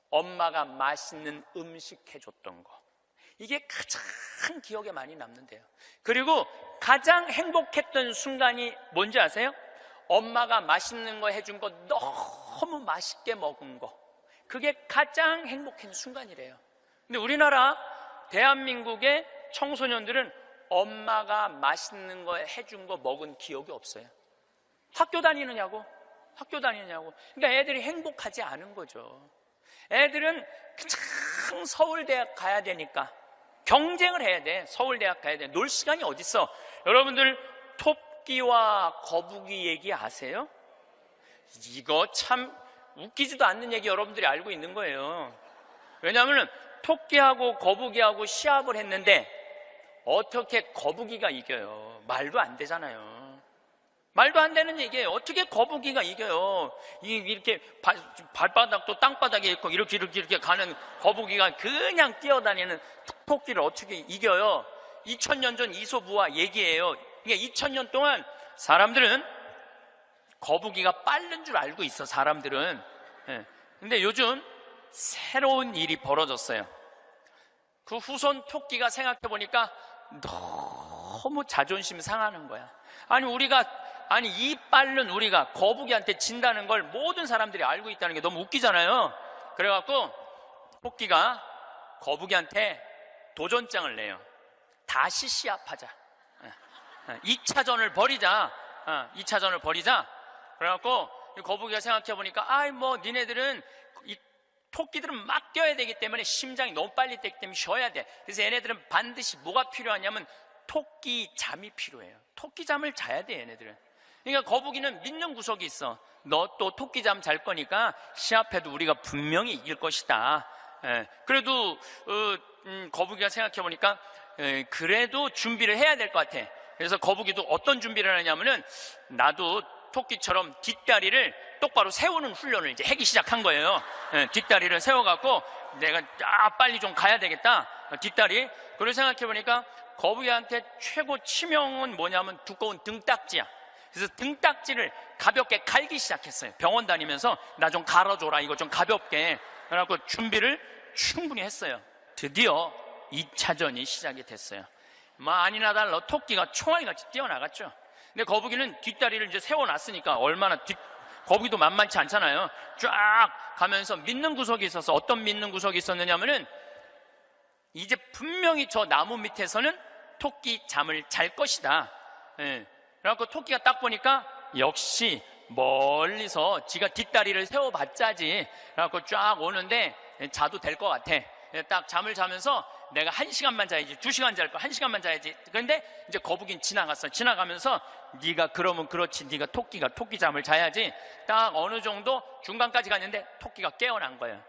엄마가 맛있는 음식 해줬던 거. 이게 가장 기억에 많이 남는데요. 그리고 가장 행복했던 순간이 뭔지 아세요? 엄마가 맛있는 거 해준 거 너무 맛있게 먹은 거. 그게 가장 행복한 순간이래요. 근데 우리나라 대한민국의 청소년들은 엄마가 맛있는 거 해준 거 먹은 기억이 없어요. 학교 다니느냐고. 그러니까 애들이 행복하지 않은 거죠. 애들은 참 서울대학 가야 되니까 경쟁을 해야 돼. 서울대학 가야 돼. 놀 시간이 어딨어. 여러분들 토끼와 거북이 얘기 아세요? 이거 참 웃기지도 않는 얘기 여러분들이 알고 있는 거예요. 왜냐하면 토끼하고 거북이하고 시합을 했는데 어떻게 거북이가 이겨요? 말도 안 되잖아요. 말도 안 되는 얘기예요. 어떻게 거북이가 이겨요? 이렇게 발바닥도 땅바닥에 있고 이렇게 가는 거북이가 그냥 뛰어다니는 토끼를 어떻게 이겨요? 2000년 전 이솝우화 얘기예요. 그러니까 2000년 동안 사람들은 거북이가 빠른 줄 알고 있어, 사람들은. 근데 요즘 새로운 일이 벌어졌어요. 그 후손 토끼가 생각해보니까 너무 자존심 상하는 거야. 아니 이 빠른 우리가 거북이한테 진다는 걸 모든 사람들이 알고 있다는 게 너무 웃기잖아요. 그래갖고 토끼가 거북이한테 도전장을 내요. 다시 시합하자. 2차전을 벌이자. 2차전을 벌이자. 그래갖고 거북이가 생각해보니까 니네들은 이 토끼들은 막 뛰어야 되기 때문에 심장이 너무 빨리 뛰기 때문에 쉬어야 돼. 그래서 얘네들은 반드시 뭐가 필요하냐면 토끼 잠이 필요해요. 토끼 잠을 자야 돼, 얘네들은. 그러니까 거북이는 믿는 구석이 있어. 너 또 토끼 잠 잘 거니까 시합해도 우리가 분명히 이길 것이다. 그래도 거북이가 생각해보니까 그래도 준비를 해야 될 것 같아. 그래서 거북이도 어떤 준비를 하냐면은 나도 토끼처럼 뒷다리를 똑바로 세우는 훈련을 이제 하기 시작한 거예요. 뒷다리를 세워갖고 내가 빨리 좀 가야 되겠다. 뒷다리. 그래서 생각해보니까 거북이한테 최고 치명은 뭐냐면 두꺼운 등딱지야. 그래서 등딱지를 가볍게 갈기 시작했어요. 병원 다니면서 나 좀 갈아줘라. 이거 좀 가볍게. 그래갖고 준비를 충분히 했어요. 드디어 2차전이 시작이 됐어요. 아니나 달라 토끼가 총알같이 뛰어나갔죠. 근데 거북이는 뒷다리를 이제 세워놨으니까 거북이도 만만치 않잖아요. 쫙 가면서 믿는 구석이 있어서 어떤 믿는 구석이 있었느냐면은 이제 분명히 저 나무 밑에서는 토끼 잠을 잘 것이다. 그래갖고 토끼가 딱 보니까 역시 멀리서 지가 뒷다리를 세워봤자지. 그래갖고 쫙 오는데 자도 될 것 같아. 딱 잠을 자면서 내가 1시간만 자야지, 2시간 잘 거, 1시간만 자야지. 그런데 이제 거북이는 지나갔어. 지나가면서 네가 그러면 그렇지, 네가 토끼가 토끼 잠을 자야지. 딱 어느 정도 중간까지 갔는데 토끼가 깨어난 거예요.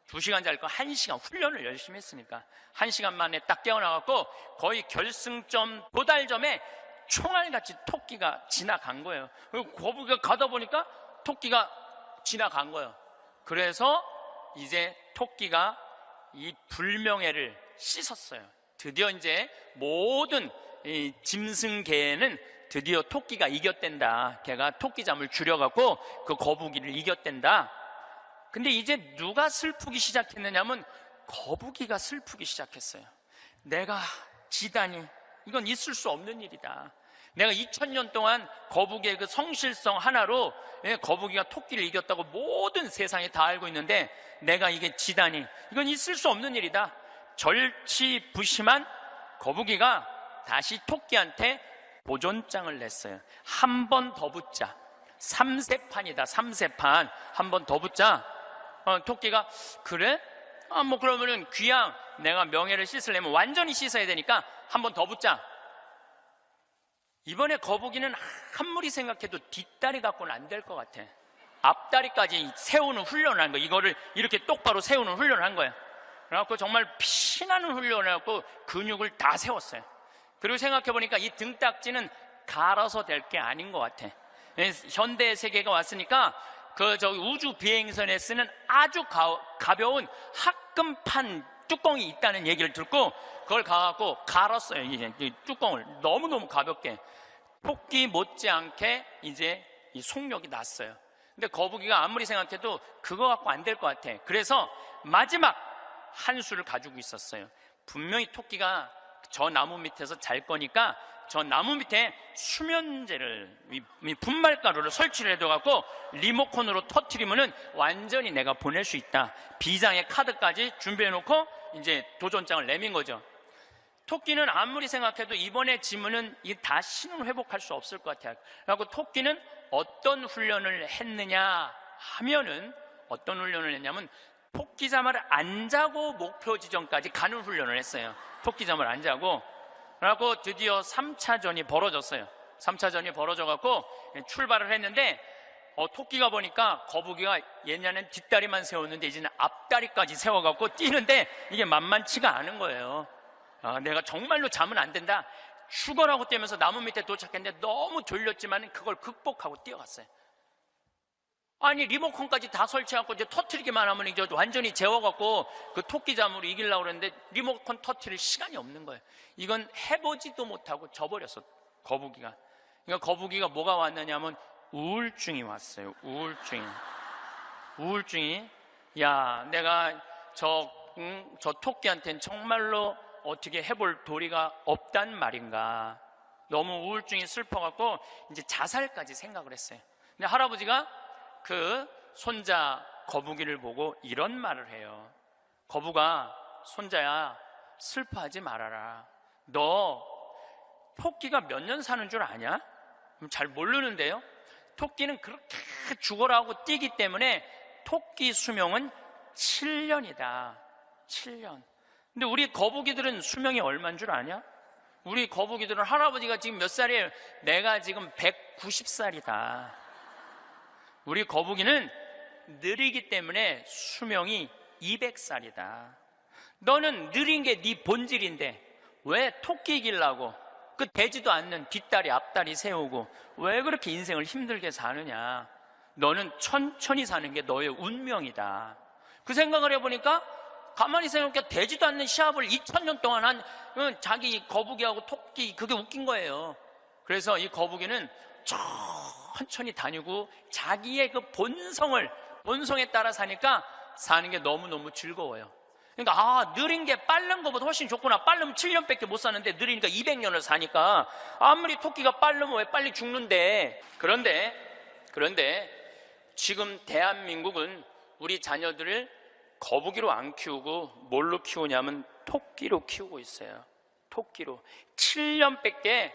2시간 잘 거 1시간 훈련을 열심히 했으니까 1시간 만에 딱 깨어나갖고 거의 결승점 도달점에 총알같이 토끼가 지나간 거예요. 그리고 거북이가 가다 보니까 토끼가 지나간 거예요. 그래서 이제 토끼가 이 불명예를 씻었어요. 드디어 이제 모든 이 짐승계에는 드디어 토끼가 이겼댄다. 걔가 토끼잠을 줄여갖고 그 거북이를 이겼댄다. 근데 이제 누가 슬프기 시작했느냐면 거북이가 슬프기 시작했어요. 내가 지다니, 이건 있을 수 없는 일이다. 내가 2000년 동안 거북이의 그 성실성 하나로 거북이가 토끼를 이겼다고 모든 세상에 다 알고 있는데 내가 이게 지다니, 이건 있을 수 없는 일이다. 절치부심한 거북이가 다시 토끼한테 도전장을 냈어요. 한 번 더 붙자. 3세판이다. 3세판. 한 번 더 붙자. 토끼가 그래? 그러면은 귀양 내가 명예를 씻으려면 완전히 씻어야 되니까 한 번 더 붙자. 이번에 거북이는 아무리 생각해도 뒷다리 갖고는 안 될 것 같아. 앞다리까지 세우는 훈련을 한 거야. 이거를 이렇게 똑바로 세우는 훈련을 한 거야. 그래갖고 정말 피나는 훈련을 해갖고 근육을 다 세웠어요. 그리고 생각해보니까 이 등딱지는 갈아서 될 게 아닌 것 같아. 현대 세계가 왔으니까 우주 비행선에 쓰는 아주 가벼운 합금판 뚜껑이 있다는 얘기를 듣고 그걸 가갖고 갈았어요. 이 뚜껑을 너무너무 가볍게. 토끼 못지않게 이제 이 속력이 났어요. 근데 거북이가 아무리 생각해도 그거 갖고 안 될 것 같아. 그래서 마지막 한 수를 가지고 있었어요. 분명히 토끼가 저 나무 밑에서 잘 거니까 저 나무 밑에 수면제를, 분말가루를 설치를 해둬갖고 리모컨으로 터트리면은 완전히 내가 보낼 수 있다. 비장의 카드까지 준비해놓고 이제 도전장을 내민 거죠. 토끼는 아무리 생각해도 이번에 지면은 다시는 회복할 수 없을 것 같아요. 그래갖고 토끼는 어떤 훈련을 했느냐 하면은 어떤 훈련을 했냐면 토끼잠을 안 자고 목표 지점까지 가는 훈련을 했어요. 토끼잠을 안 자고. 그래갖고 드디어 3차전이 벌어졌어요. 3차전이 벌어져갖고 출발을 했는데 토끼가 보니까 거북이가 옛날엔 뒷다리만 세웠는데 이제는 앞다리까지 세워갖고 뛰는데 이게 만만치가 않은 거예요. 내가 정말로 자면 안 된다. 죽어라고 뛰면서 나무 밑에 도착했는데 너무 졸렸지만 그걸 극복하고 뛰어갔어요. 아니 리모컨까지 다 설치하고 이제 터트리기만 하면 이제 완전히 재워갖고 그 토끼잠으로 이기려고 그랬는데 리모컨 터트릴 시간이 없는 거예요. 이건 해보지도 못하고 져버렸어, 거북이가. 그러니까 거북이가 뭐가 왔느냐면 우울증이 왔어요. 우울증이. 야, 내가 저 토끼한테는 정말로 어떻게 해볼 도리가 없단 말인가. 너무 우울증이 슬퍼갖고 이제 자살까지 생각을 했어요. 근데 할아버지가 그 손자 거북이를 보고 이런 말을 해요. 거북아, 손자야, 슬퍼하지 말아라. 너 토끼가 몇 년 사는 줄 아냐? 잘 모르는데요. 토끼는 그렇게 죽어라 하고 뛰기 때문에 토끼 수명은 7년이다. 7년. 근데 우리 거북이들은 수명이 얼마인 줄 아냐? 우리 거북이들은 할아버지가 지금 몇 살이에요? 내가 지금 190살이다. 우리 거북이는 느리기 때문에 수명이 200살이다. 너는 느린 게 네 본질인데 왜 토끼 이기려고 그 되지도 않는 뒷다리 앞다리 세우고 왜 그렇게 인생을 힘들게 사느냐. 너는 천천히 사는 게 너의 운명이다. 그 생각을 해보니까 가만히 생각해 되지도 않는 시합을 2000년 동안 한 자기 거북이하고 토끼, 그게 웃긴 거예요. 그래서 이 거북이는 천천히 다니고 자기의 그 본성에 따라 사니까 사는 게 너무너무 즐거워요. 그러니까 느린 게 빠른 것보다 훨씬 좋구나. 빠르면 7년밖에 못 사는데 느리니까 200년을 사니까 아무리 토끼가 빠르면 왜 빨리 죽는데. 그런데 지금 대한민국은 우리 자녀들을 거북이로 안 키우고 뭘로 키우냐면 토끼로 키우고 있어요. 토끼로 7년밖에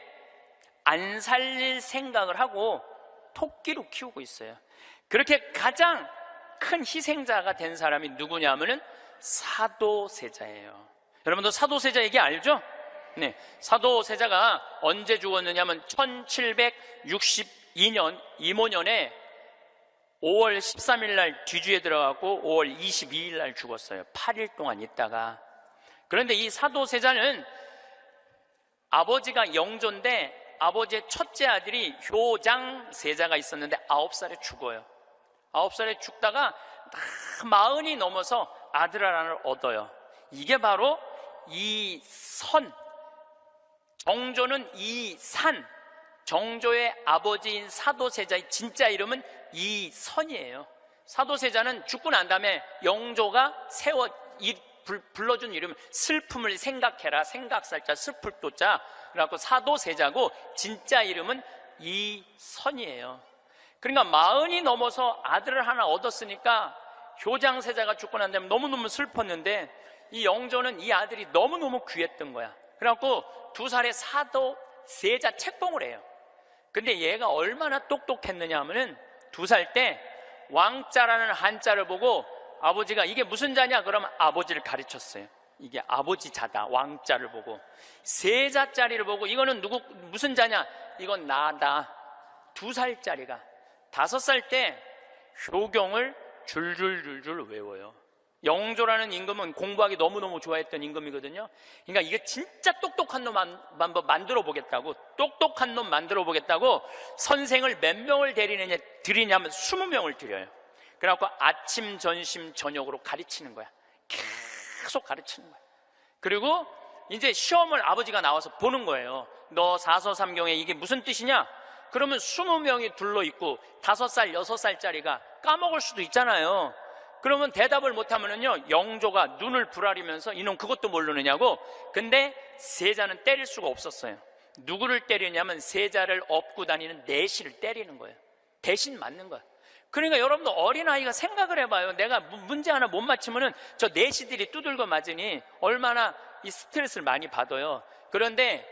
안 살릴 생각을 하고 토끼로 키우고 있어요. 그렇게 가장 큰 희생자가 된 사람이 누구냐면은 사도세자예요. 여러분도 사도세자 얘기 알죠? 네, 사도세자가 언제 죽었느냐면 1762년 이모년에 5월 13일 날 뒤주에 들어가고 5월 22일 날 죽었어요. 8일 동안 있다가. 그런데 이 사도세자는 아버지가 영조인데 아버지의 첫째 아들이 효장세자가 있었는데 9살에 죽어요. 9살에 죽다가 40이 넘어서 아들 하나를 얻어요. 이게 바로 이선, 정조는 이산, 정조의 아버지인 사도세자의 진짜 이름은 이선이에요. 사도세자는 죽고 난 다음에 영조가 불러준 이름은 슬픔을 생각해라, 생각살자, 슬플 도자, 그래갖고 사도세자고 진짜 이름은 이선이에요. 그러니까 40이 넘어서 아들을 하나 얻었으니까 효장세자가 죽고 난 다음에 너무너무 슬펐는데 이 영조는 이 아들이 너무너무 귀했던 거야. 그래갖고 2살에 사도세자 책봉을 해요. 근데 얘가 얼마나 똑똑했느냐 하면은 2살 때 왕자라는 한자를 보고 아버지가 이게 무슨 자냐 그러면 아버지를 가르쳤어요. 이게 아버지 자다. 왕자를 보고 세자짜리를 보고 이거는 무슨 자냐, 이건 나다. 2살짜리가 5살 때 효경을 줄줄줄줄 외워요. 영조라는 임금은 공부하기 너무너무 좋아했던 임금이거든요. 그러니까 이게 진짜 똑똑한 놈 만들어 보겠다고, 똑똑한 놈 만들어 보겠다고 선생을 몇 명을 들이냐면 20명을 들여요. 그래갖고 아침, 점심, 저녁으로 가르치는 거야. 계속 가르치는 거야. 그리고 이제 시험을 아버지가 나와서 보는 거예요. 너 사서삼경에 이게 무슨 뜻이냐? 그러면 20명이 둘러있고 5살, 6살짜리가 까먹을 수도 있잖아요. 그러면 대답을 못하면은요, 영조가 눈을 부라리면서 이놈 그것도 모르느냐고. 근데 세자는 때릴 수가 없었어요. 누구를 때리냐면 세자를 업고 다니는 내시를 때리는 거예요. 대신 맞는 거예요. 그러니까 여러분도 어린아이가 생각을 해봐요. 내가 문제 하나 못 맞히면은 저 내시들이 두들겨 맞으니 얼마나 이 스트레스를 많이 받아요. 그런데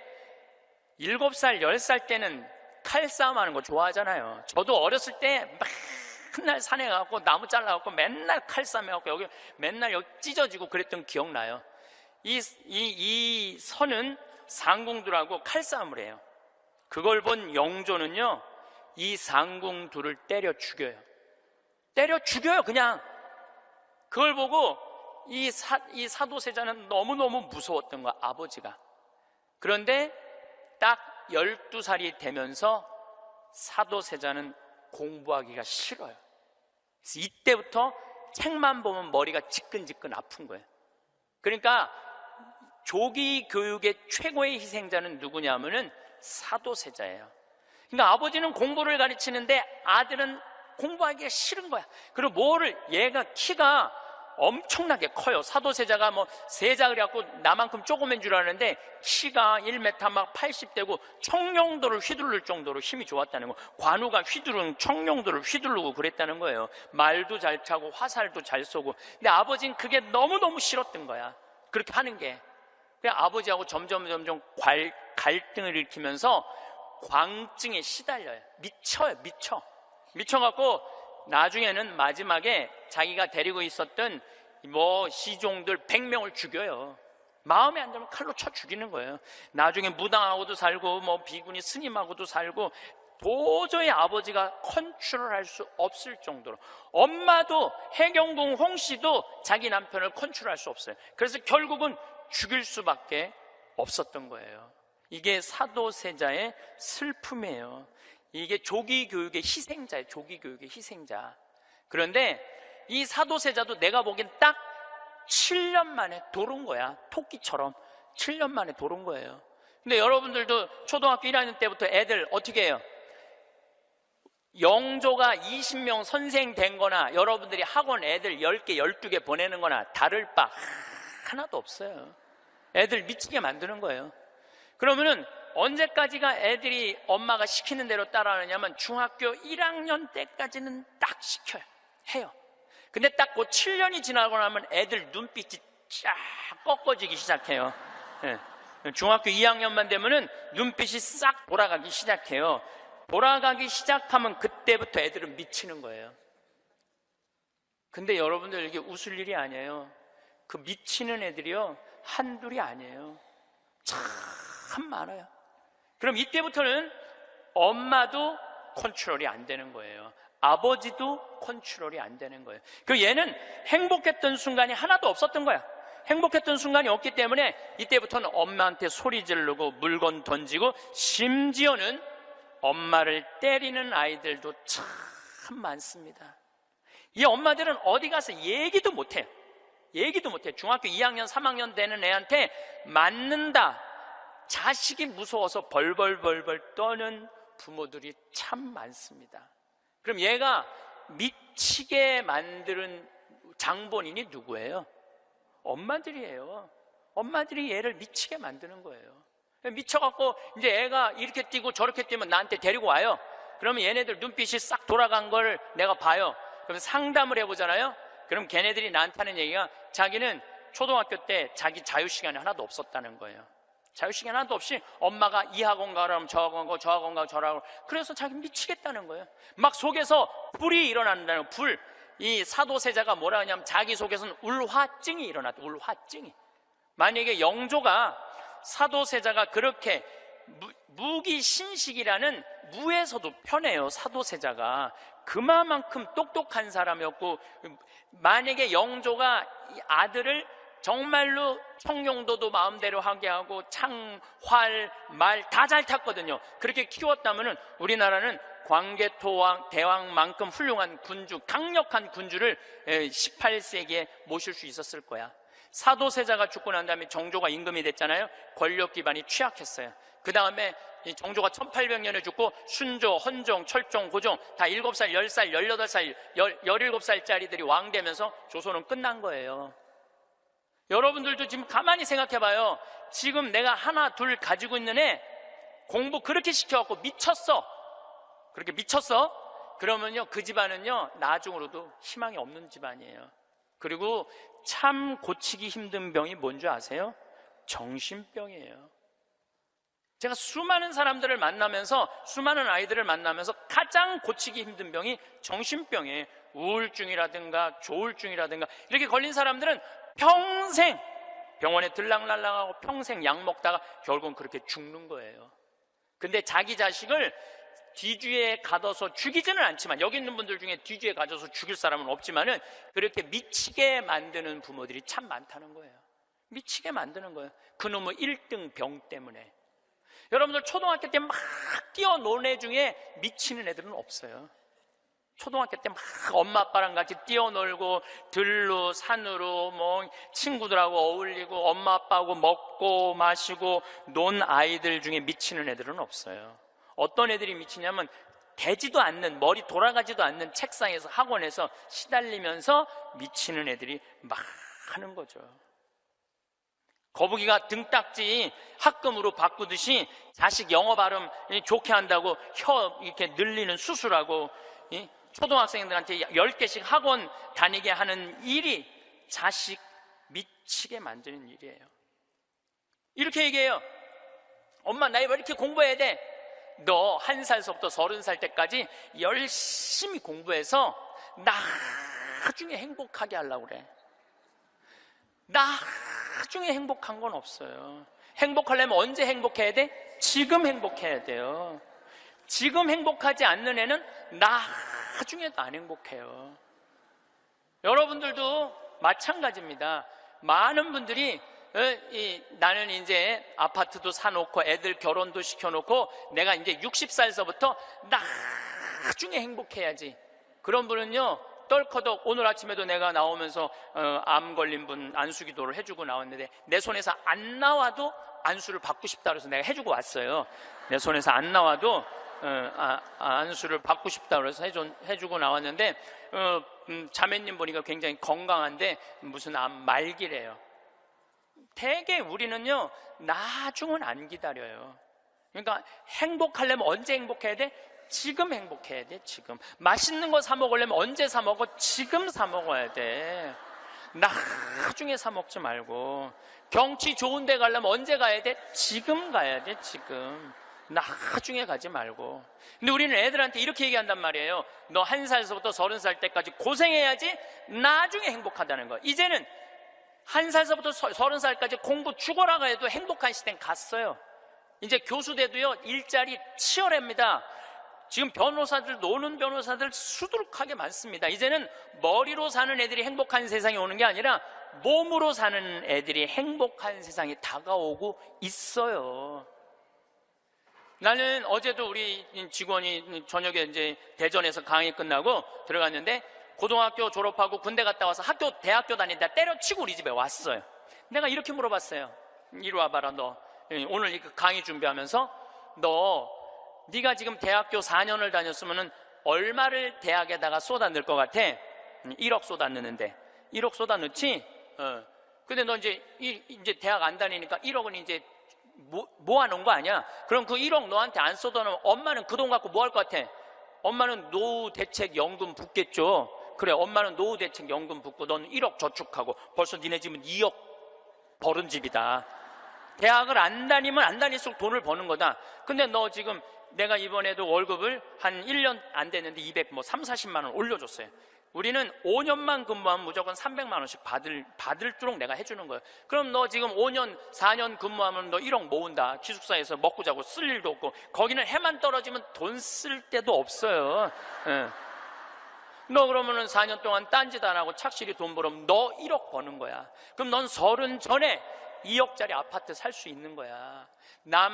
7살, 10살 때는 칼싸움 하는 거 좋아하잖아요. 저도 어렸을 때 맨날 산에 가고 나무 잘라갖고 맨날 칼싸움 해갖고 여기 맨날 여기 찢어지고 그랬던 기억나요. 이 선은 상궁들하고 칼싸움을 해요. 그걸 본 영조는요, 이 상궁들을 때려 죽여요. 때려 죽여요, 그냥. 그걸 보고 이 사도세자는 너무너무 무서웠던 거야, 아버지가. 그런데 딱 12살이 되면서 사도세자는 공부하기가 싫어요. 그래서 이때부터 책만 보면 머리가 지끈지끈 아픈 거예요. 그러니까 조기 교육의 최고의 희생자는 누구냐면은 사도세자예요. 그러니까 아버지는 공부를 가르치는데 아들은 공부하기가 싫은 거야. 그리고 얘가 키가 엄청나게 커요. 사도세자가 뭐 세자 그래갖고 나만큼 조그만 줄 아는데 키가 1m 막 80대고 청룡도를 휘두를 정도로 힘이 좋았다는 거. 관우가 휘두른 청룡도를 휘두르고 그랬다는 거예요. 말도 잘 타고 화살도 잘 쏘고. 근데 아버지는 그게 너무너무 싫었던 거야. 그렇게 하는 게. 그래서 아버지하고 점점 갈등을 일으키면서 광증에 시달려요. 미쳐갖고 나중에는 마지막에 자기가 데리고 있었던 뭐 시종들 100명을 죽여요. 마음에 안 들면 칼로 쳐 죽이는 거예요. 나중에 무당하고도 살고 뭐 비구니 스님하고도 살고 도저히 아버지가 컨트롤할 수 없을 정도로. 엄마도 해경궁 홍씨도 자기 남편을 컨트롤할 수 없어요. 그래서 결국은 죽일 수밖에 없었던 거예요. 이게 사도세자의 슬픔이에요. 이게 조기교육의 희생자예요. 조기교육의 희생자. 그런데 이 사도세자도 내가 보기엔 딱 7년 만에 돌은 거야. 토끼처럼 7년 만에 돌은 거예요. 근데 여러분들도 초등학교 1학년 때부터 애들 어떻게 해요? 영조가 20명 선생 된 거나 여러분들이 학원 애들 10개, 12개 보내는 거나 다를 바 하나도 없어요. 애들 미치게 만드는 거예요. 그러면은 언제까지가 애들이 엄마가 시키는 대로 따라하느냐면 중학교 1학년 때까지는 딱 시켜요. 해요. 근데 딱 그 7년이 지나고 나면 애들 눈빛이 쫙 꺾어지기 시작해요. 네. 중학교 2학년만 되면은 눈빛이 싹 돌아가기 시작해요. 돌아가기 시작하면 그때부터 애들은 미치는 거예요. 근데 여러분들 이게 웃을 일이 아니에요. 그 미치는 애들이요 한둘이 아니에요. 참 많아요. 그럼 이때부터는 엄마도 컨트롤이 안 되는 거예요. 아버지도 컨트롤이 안 되는 거예요. 그 얘는 행복했던 순간이 하나도 없었던 거야. 행복했던 순간이 없기 때문에 이때부터는 엄마한테 소리 지르고 물건 던지고 심지어는 엄마를 때리는 아이들도 참 많습니다. 이 엄마들은 어디 가서 얘기도 못해요. 얘기도 못해. 중학교 2학년, 3학년 되는 애한테 맞는다. 자식이 무서워서 벌벌 떠는 부모들이 참 많습니다. 그럼 얘가 미치게 만드는 장본인이 누구예요? 엄마들이에요. 엄마들이 얘를 미치게 만드는 거예요. 미쳐갖고 이제 애가 이렇게 뛰고 저렇게 뛰면 나한테 데리고 와요. 그러면 얘네들 눈빛이 싹 돌아간 걸 내가 봐요. 그럼 상담을 해보잖아요. 그럼 걔네들이 나한테 하는 얘기가 자기는 초등학교 때 자기 자유시간이 하나도 없었다는 거예요. 자유시간 하나도 없이 엄마가 이 학원 가라면 저 학원 가고 저 학원 가고 저학원 가고 그래서 자기 미치겠다는 거예요. 막 속에서 불이 일어난다는 불. 이 사도세자가 뭐라 하냐면 자기 속에서는 울화증이 일어났다. 울화증이. 만약에 영조가 사도세자가 그렇게 무기신식이라는 무에서도 편해요. 사도세자가 그만큼 똑똑한 사람이었고 만약에 영조가 이 아들을 정말로 청룡도도 마음대로 하게 하고 창, 활, 말 다 잘 탔거든요. 그렇게 키웠다면 우리나라는 광개토왕 대왕만큼 훌륭한 군주, 강력한 군주를 18세기에 모실 수 있었을 거야. 사도세자가 죽고 난 다음에 정조가 임금이 됐잖아요. 권력 기반이 취약했어요. 그 다음에 정조가 1800년에 죽고 순조, 헌종, 철종, 고종 다 7살, 10살, 18살, 17살짜리들이 왕 되면서 조선은 끝난 거예요. 여러분들도 지금 가만히 생각해봐요. 지금 내가 하나 둘 가지고 있는 애 공부 그렇게 시켜갖고 미쳤어. 그렇게 미쳤어? 그러면요 그 집안은요 나중으로도 희망이 없는 집안이에요. 그리고 참 고치기 힘든 병이 뭔지 아세요? 정신병이에요. 제가 수많은 사람들을 만나면서 수많은 아이들을 만나면서 가장 고치기 힘든 병이 정신병이에요. 우울증이라든가 조울증이라든가 이렇게 걸린 사람들은 평생 병원에 들락날락하고 평생 약 먹다가 결국은 그렇게 죽는 거예요. 근데 자기 자식을 뒤주에 가둬서 죽이지는 않지만 여기 있는 분들 중에 뒤주에 가둬서 죽일 사람은 없지만은 그렇게 미치게 만드는 부모들이 참 많다는 거예요. 미치게 만드는 거예요. 그놈의 1등 병 때문에. 여러분들 초등학교 때 막 뛰어노는 애 중에 미치는 애들은 없어요. 초등학교 때 막 엄마 아빠랑 같이 뛰어놀고 들로 산으로 뭐 친구들하고 어울리고 엄마 아빠하고 먹고 마시고 논 아이들 중에 미치는 애들은 없어요. 어떤 애들이 미치냐면 되지도 않는, 머리 돌아가지도 않는 책상에서, 학원에서 시달리면서 미치는 애들이 많은 거죠. 거북이가 등딱지 합금으로 바꾸듯이 자식 영어 발음 좋게 한다고 혀 이렇게 늘리는 수술하고, 초등학생들한테 10개씩 학원 다니게 하는 일이 자식 미치게 만드는 일이에요. 이렇게 얘기해요. 엄마, 나 왜 이렇게 공부해야 돼? 너 1살서부터 30살 때까지 열심히 공부해서 나중에 행복하게 하려고 그래. 나중에 행복한 건 없어요. 행복하려면 언제 행복해야 돼? 지금 행복해야 돼요. 지금 행복하지 않는 애는 나중에도 안 행복해요. 여러분들도 마찬가지입니다. 많은 분들이 나는 이제 아파트도 사놓고 애들 결혼도 시켜놓고 내가 이제 60살서부터 나중에 행복해야지. 그런 분은요, 떨커덕 오늘 아침에도 내가 나오면서 암 걸린 분 안수기도를 해주고 나왔는데 내 손에서 안 나와도 안수를 받고 싶다 그래서 내가 해주고 왔어요. 내 손에서 안 나와도 안수를 받고 싶다 그래서 해주고 나왔는데 자매님 보니까 굉장히 건강한데 무슨 암 말기래요. 대개 우리는요, 나중은 안 기다려요. 그러니까 행복하려면 언제 행복해야 돼? 지금 행복해야 돼. 지금 맛있는 거 사 먹으려면 언제 사 먹어? 지금 사 먹어야 돼. 나중에 사 먹지 말고. 경치 좋은 데 가려면 언제 가야 돼? 지금 가야 돼. 지금. 나중에 가지 말고. 근데 우리는 애들한테 이렇게 얘기한단 말이에요. 너 1살서부터 30살 때까지 고생해야지 나중에 행복하다는 거. 이제는 1살서부터 30살까지 공부 죽어라 해도 행복한 시대는 갔어요. 이제 교수 돼도요, 일자리 치열합니다. 지금 변호사들, 노는 변호사들 수두룩하게 많습니다. 이제는 머리로 사는 애들이 행복한 세상이 오는 게 아니라 몸으로 사는 애들이 행복한 세상이 다가오고 있어요. 나는 어제도 우리 직원이 저녁에 이제 대전에서 강의 끝나고 들어갔는데 고등학교 졸업하고 군대 갔다 와서 대학교 다니다 때려치고 우리 집에 왔어요. 내가 이렇게 물어봤어요. 이리 와봐라, 너. 오늘 강의 준비하면서 네가 지금 대학교 4년을 다녔으면은 얼마를 대학에다가 쏟아 넣을 것 같아? 1억 쏟아 넣는데. 1억 쏟아 넣지? 근데 너 이제 대학 안 다니니까 1억은 이제 모아놓은 거 아니야? 그럼 그 1억 너한테 안 쏟아 놓으면 엄마는 그 돈 갖고 뭐 할 것 같아? 엄마는 노후대책연금 붓겠죠? 그래, 엄마는 노후대책연금 붓고 넌 1억 저축하고 벌써 니네 집은 2억 벌은 집이다. 대학을 안 다니면 안 다닐수록 돈을 버는 거다. 근데 너 지금 내가 이번에도 월급을 한 1년 안 됐는데 40만 원 올려줬어요. 우리는 5년만 근무하면 무조건 300만 원씩 받을도록 내가 해주는 거예요. 그럼 너 지금 5년, 4년 근무하면 너 1억 모은다. 기숙사에서 먹고 자고 쓸 일도 없고, 거기는 해만 떨어지면 돈 쓸 데도 없어요. 너 그러면은 4년 동안 딴짓 안 하고 착실히 돈 벌으면 너 1억 버는 거야. 그럼 넌 30 전에 2억짜리 아파트 살 수 있는 거야. 난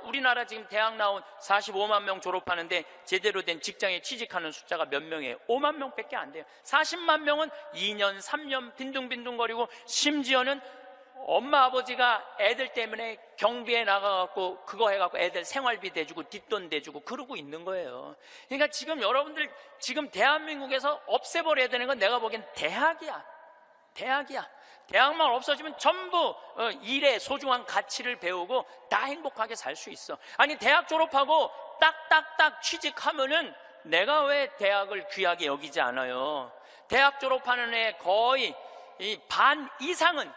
우리나라 지금 대학 나온 45만 명 졸업하는데 제대로 된 직장에 취직하는 숫자가 몇 명이에요? 5만 명밖에 안 돼요. 40만 명은 2년, 3년 빈둥빈둥거리고, 심지어는 엄마 아버지가 애들 때문에 경비에 나가갖고 그거 해갖고 애들 생활비 대주고 뒷돈 대주고 그러고 있는 거예요. 그러니까 지금 여러분들 지금 대한민국에서 없애버려야 되는 건 내가 보기엔 대학이야. 대학만 없어지면 전부 일의 소중한 가치를 배우고 다 행복하게 살 수 있어. 아니, 대학 졸업하고 딱딱딱 취직하면은 내가 왜 대학을 귀하게 여기지 않아요? 대학 졸업하는 애 거의 반 이상은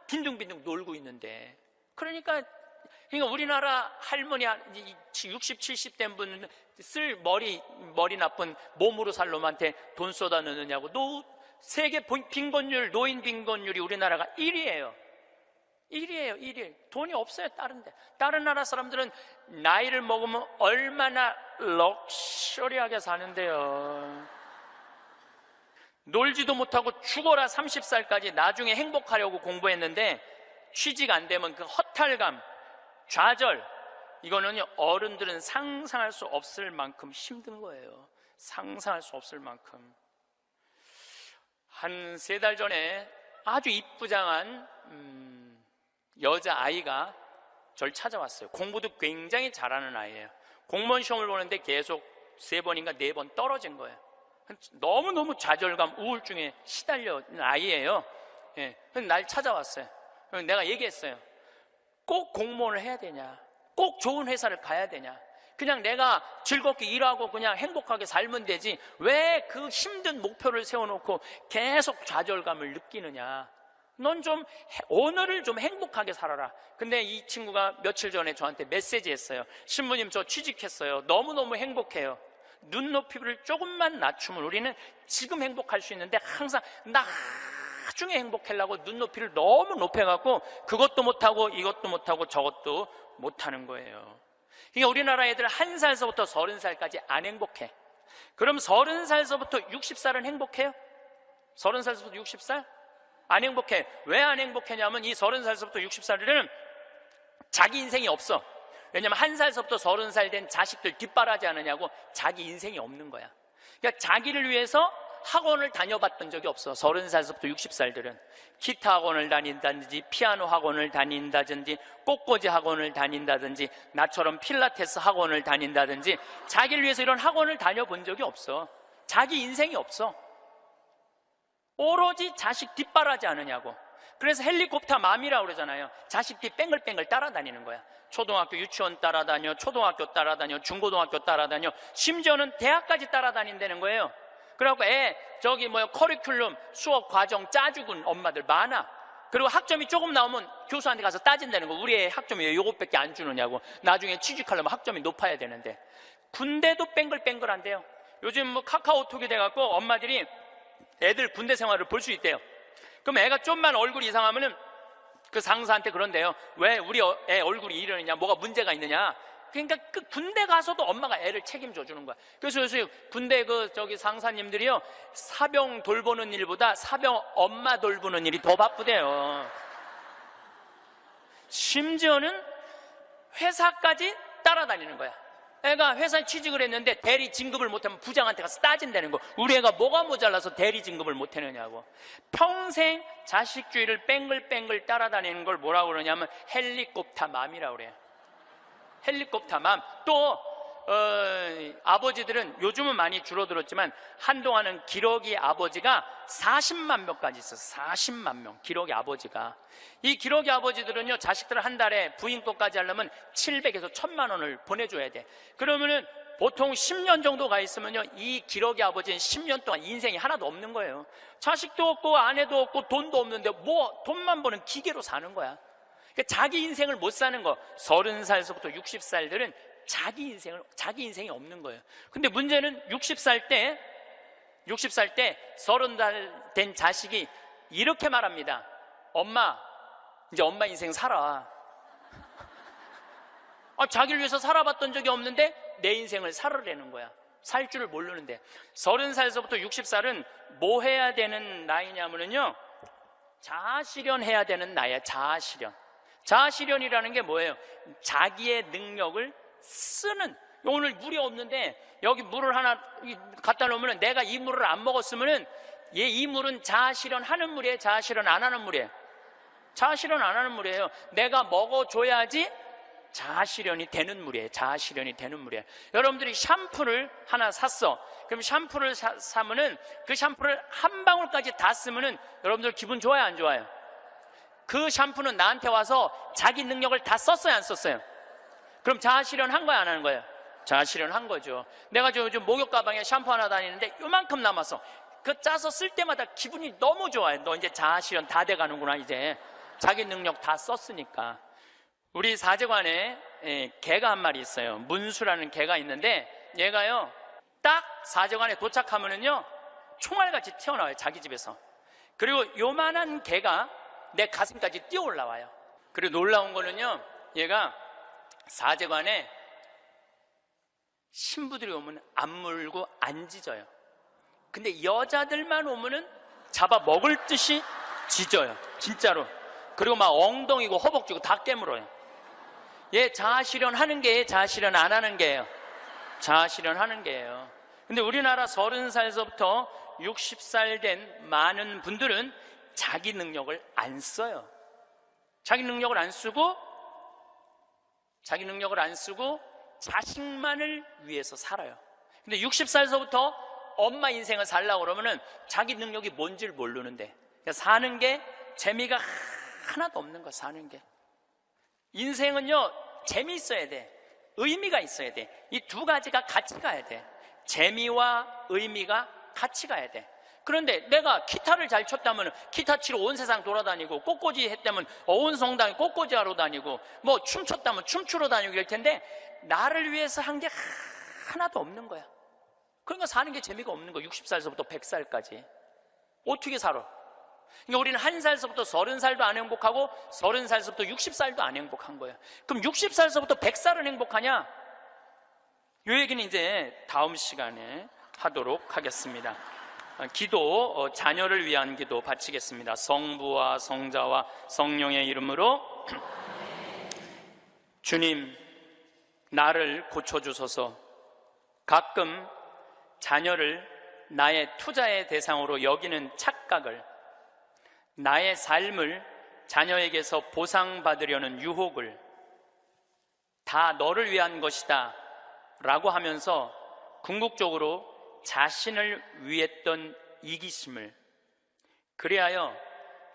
빈둥빈둥 놀고 있는데. 그러니까 우리나라 할머니 60, 70 된 분은 쓸 머리 나쁜 몸으로 살 놈한테 돈 쏟아 넣느냐고. 세계 빈곤율, 노인 빈곤율이 우리나라가 1위예요. 1위. 돈이 없어요, 다른 나라 사람들은 나이를 먹으면 얼마나 럭셔리하게 사는데요. 놀지도 못하고 죽어라 30살까지 나중에 행복하려고 공부했는데 취직 안 되면 그 허탈감, 좌절, 이거는 어른들은 상상할 수 없을 만큼 힘든 거예요. 상상할 수 없을 만큼. 한 3달 전에 아주 이쁘장한 여자아이가 저를 찾아왔어요. 공부도 굉장히 잘하는 아이예요. 공무원 시험을 보는데 계속 3번인가 4번 떨어진 거예요. 너무너무 좌절감, 우울증에 시달려 있는 아이예요. 예. 그래서 날 찾아왔어요. 그래서 내가 얘기했어요. 꼭 공무원을 해야 되냐? 꼭 좋은 회사를 가야 되냐? 그냥 내가 즐겁게 일하고 그냥 행복하게 살면 되지 왜 그 힘든 목표를 세워놓고 계속 좌절감을 느끼느냐? 넌 좀 오늘을 좀 행복하게 살아라. 근데 이 친구가 며칠 전에 저한테 메시지 했어요. 신부님, 저 취직했어요. 너무너무 행복해요. 눈높이를 조금만 낮추면 우리는 지금 행복할 수 있는데 항상 나중에 행복하려고 눈높이를 너무 높여갖고 그것도 못하고 이것도 못하고 저것도 못하는 거예요. 그러니까 우리나라 애들 1살서부터 30살까지 안 행복해. 그럼 30살서부터 60살은 행복해요? 30살서부터 60살? 안 행복해. 왜 안 행복하냐면 이 30살서부터 60살들은 자기 인생이 없어. 왜냐면 1살서부터 30살 된 자식들 뒷바라지 않느냐고 자기 인생이 없는 거야. 그러니까 자기를 위해서 학원을 다녀봤던 적이 없어. 30살서부터 60살들은 기타 학원을 다닌다든지 피아노 학원을 다닌다든지 꽃꽂이 학원을 다닌다든지 나처럼 필라테스 학원을 다닌다든지 자기를 위해서 이런 학원을 다녀본 적이 없어. 자기 인생이 없어. 오로지 자식 뒷바라지 않느냐고. 그래서 헬리콥터 맘이라고 그러잖아요. 자식 뒤 뺑글뺑글 따라다니는 거야. 초등학교 유치원 따라다녀, 초등학교 따라다녀, 중고등학교 따라다녀, 심지어는 대학까지 따라다닌다는 거예요. 그래갖고 커리큘럼 수업 과정 짜주군 엄마들 많아. 그리고 학점이 조금 나오면 교수한테 가서 따진다는 거. 우리 애 학점이 왜 요것밖에 안 주느냐고. 나중에 취직하려면 학점이 높아야 되는데. 군대도 뺑글뺑글한데요. 요즘 카카오톡이 돼갖고 엄마들이 애들 군대 생활을 볼 수 있대요. 그럼 애가 좀만 얼굴이 이상하면은 그 상사한테 그런대요. 왜 우리 애 얼굴이 이러느냐, 뭐가 문제가 있느냐. 그러니까 그 군대 가서도 엄마가 애를 책임져 주는 거야. 그래서 요새 군대 상사님들이요, 사병 돌보는 일보다 사병 엄마 돌보는 일이 더 바쁘대요. 심지어는 회사까지 따라다니는 거야. 애가 회사에 취직을 했는데 대리 진급을 못하면 부장한테 가서 따진다는 거. 우리 애가 뭐가 모자라서 대리 진급을 못하느냐고. 평생 자식주의를 뺑글뺑글 따라다니는 걸 뭐라고 그러냐면 헬리콥터 맘이라고 그래요. 헬리콥터 맘. 또 아버지들은 요즘은 많이 줄어들었지만 한동안은 기러기 아버지가 40만 명까지 있었어요. 40만 명 기러기 아버지가. 이 기러기 아버지들은요, 자식들 한 달에 부인권까지 하려면 700에서 1000만 원을 보내줘야 돼. 그러면은 보통 10년 정도 가 있으면요, 이 기러기 아버지는 10년 동안 인생이 하나도 없는 거예요. 자식도 없고 아내도 없고 돈도 없는데 뭐 돈만 버는 기계로 사는 거야. 그러니까 자기 인생을 못 사는 거. 30살서부터 60살들은 자기 인생이 없는 거예요. 근데 문제는 60살 때 30살 된 자식이 이렇게 말합니다. 엄마, 이제 엄마 인생 살아. 자기를 위해서 살아봤던 적이 없는데 내 인생을 살으라는 거야. 살 줄을 모르는데. 30살서부터 60살은 뭐 해야 되는 나이냐면요, 자아실현해야 되는 나이야. 자아실현이라는 게 뭐예요? 자기의 능력을 쓰는. 오늘 물이 없는데 여기 물을 하나 갖다 놓으면 내가 이 물을 안 먹었으면은 이 물은 자아실현하는 물이에요? 자아실현 안 하는 물이에요? 자아실현 안 하는 물이에요. 내가 먹어줘야지 자아실현이 되는 물이에요. 자아실현이 되는 물이에요. 여러분들이 샴푸를 하나 샀어. 그럼 샴푸를 사면은 그 샴푸를 한 방울까지 다 쓰면은 여러분들 기분 좋아요, 안 좋아요? 그 샴푸는 나한테 와서 자기 능력을 다 썼어요, 안 썼어요? 그럼 자아실현 한 거야, 안 하는 거예요? 자아실현 한 거죠. 내가 요즘 목욕 가방에 샴푸 하나 다니는데 요만큼 남았어. 그 짜서 쓸 때마다 기분이 너무 좋아요. 너 이제 자아실현 다 돼가는구나. 이제 자기 능력 다 썼으니까. 우리 사제관에 개가 한 마리 있어요. 문수라는 개가 있는데 얘가요, 딱 사제관에 도착하면은요, 총알같이 튀어나와요, 자기 집에서. 그리고 요만한 개가 내 가슴까지 뛰어 올라와요. 그리고 놀라운 거는요, 얘가 사제관에 신부들이 오면 안 물고 안 짖어요. 근데 여자들만 오면은 잡아 먹을 듯이 짖어요, 진짜로. 그리고 막 엉덩이고 허벅지고 다 깨물어요. 얘 자아실현 하는 게예요, 자아실현 안 하는 게예요? 자아실현 하는 게예요. 근데 우리나라 30살서부터 60살 된 많은 분들은 자기 능력을 안 써요. 자기 능력을 안 쓰고 자식만을 위해서 살아요. 근데 60살서부터 엄마 인생을 살려고 그러면은 자기 능력이 뭔지를 모르는데, 그러니까 사는 게 재미가 하나도 없는 거야. 사는 게. 인생은요, 재미있어야 돼. 의미가 있어야 돼. 이 두 가지가 같이 가야 돼. 재미와 의미가 같이 가야 돼. 그런데 내가 기타를 잘 쳤다면 기타 치러 온 세상 돌아다니고, 꽃꽂이 했다면 온 성당에 꽃꽂이 하러 다니고, 뭐 춤췄다면 춤추러 다니고 이럴 텐데, 나를 위해서 한 게 하나도 없는 거야. 그러니까 사는 게 재미가 없는 거야. 60살서부터 100살까지 어떻게 살아? 그러니까 우리는 1살서부터 30살도 안 행복하고 30살서부터 60살도 안 행복한 거야. 그럼 60살서부터 100살은 행복하냐? 이 얘기는 이제 다음 시간에 하도록 하겠습니다. 기도, 자녀를 위한 기도 바치겠습니다. 성부와 성자와 성령의 이름으로. 주님, 나를 고쳐주소서. 가끔 자녀를 나의 투자의 대상으로 여기는 착각을, 나의 삶을 자녀에게서 보상받으려는 유혹을, 다 너를 위한 것이다 라고 하면서 궁극적으로 자신을 위했던 이기심을, 그리하여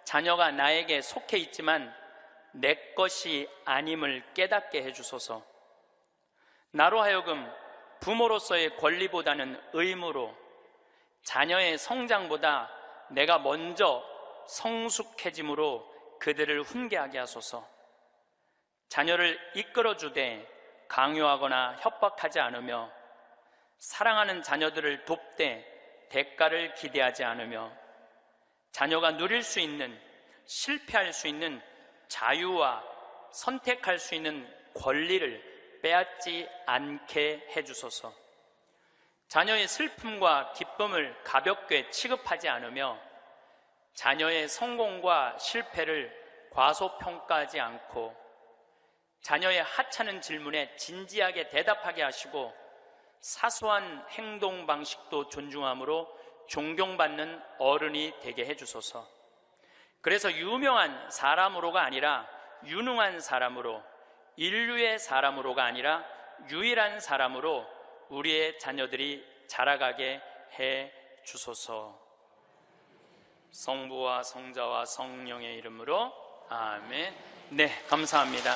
자녀가 나에게 속해 있지만 내 것이 아님을 깨닫게 해주소서. 나로 하여금 부모로서의 권리보다는 의무로, 자녀의 성장보다 내가 먼저 성숙해짐으로 그들을 훈계하게 하소서. 자녀를 이끌어주되 강요하거나 협박하지 않으며, 사랑하는 자녀들을 돕되 대가를 기대하지 않으며, 자녀가 누릴 수 있는, 실패할 수 있는 자유와 선택할 수 있는 권리를 빼앗지 않게 해주소서. 자녀의 슬픔과 기쁨을 가볍게 취급하지 않으며, 자녀의 성공과 실패를 과소평가하지 않고, 자녀의 하찮은 질문에 진지하게 대답하게 하시고, 사소한 행동 방식도 존중함으로 존경받는 어른이 되게 해주소서. 그래서 유명한 사람으로가 아니라 유능한 사람으로, 인류의 사람으로가 아니라 유일한 사람으로 우리의 자녀들이 자라가게 해 주소서. 성부와 성자와 성령의 이름으로 아멘. 네, 감사합니다.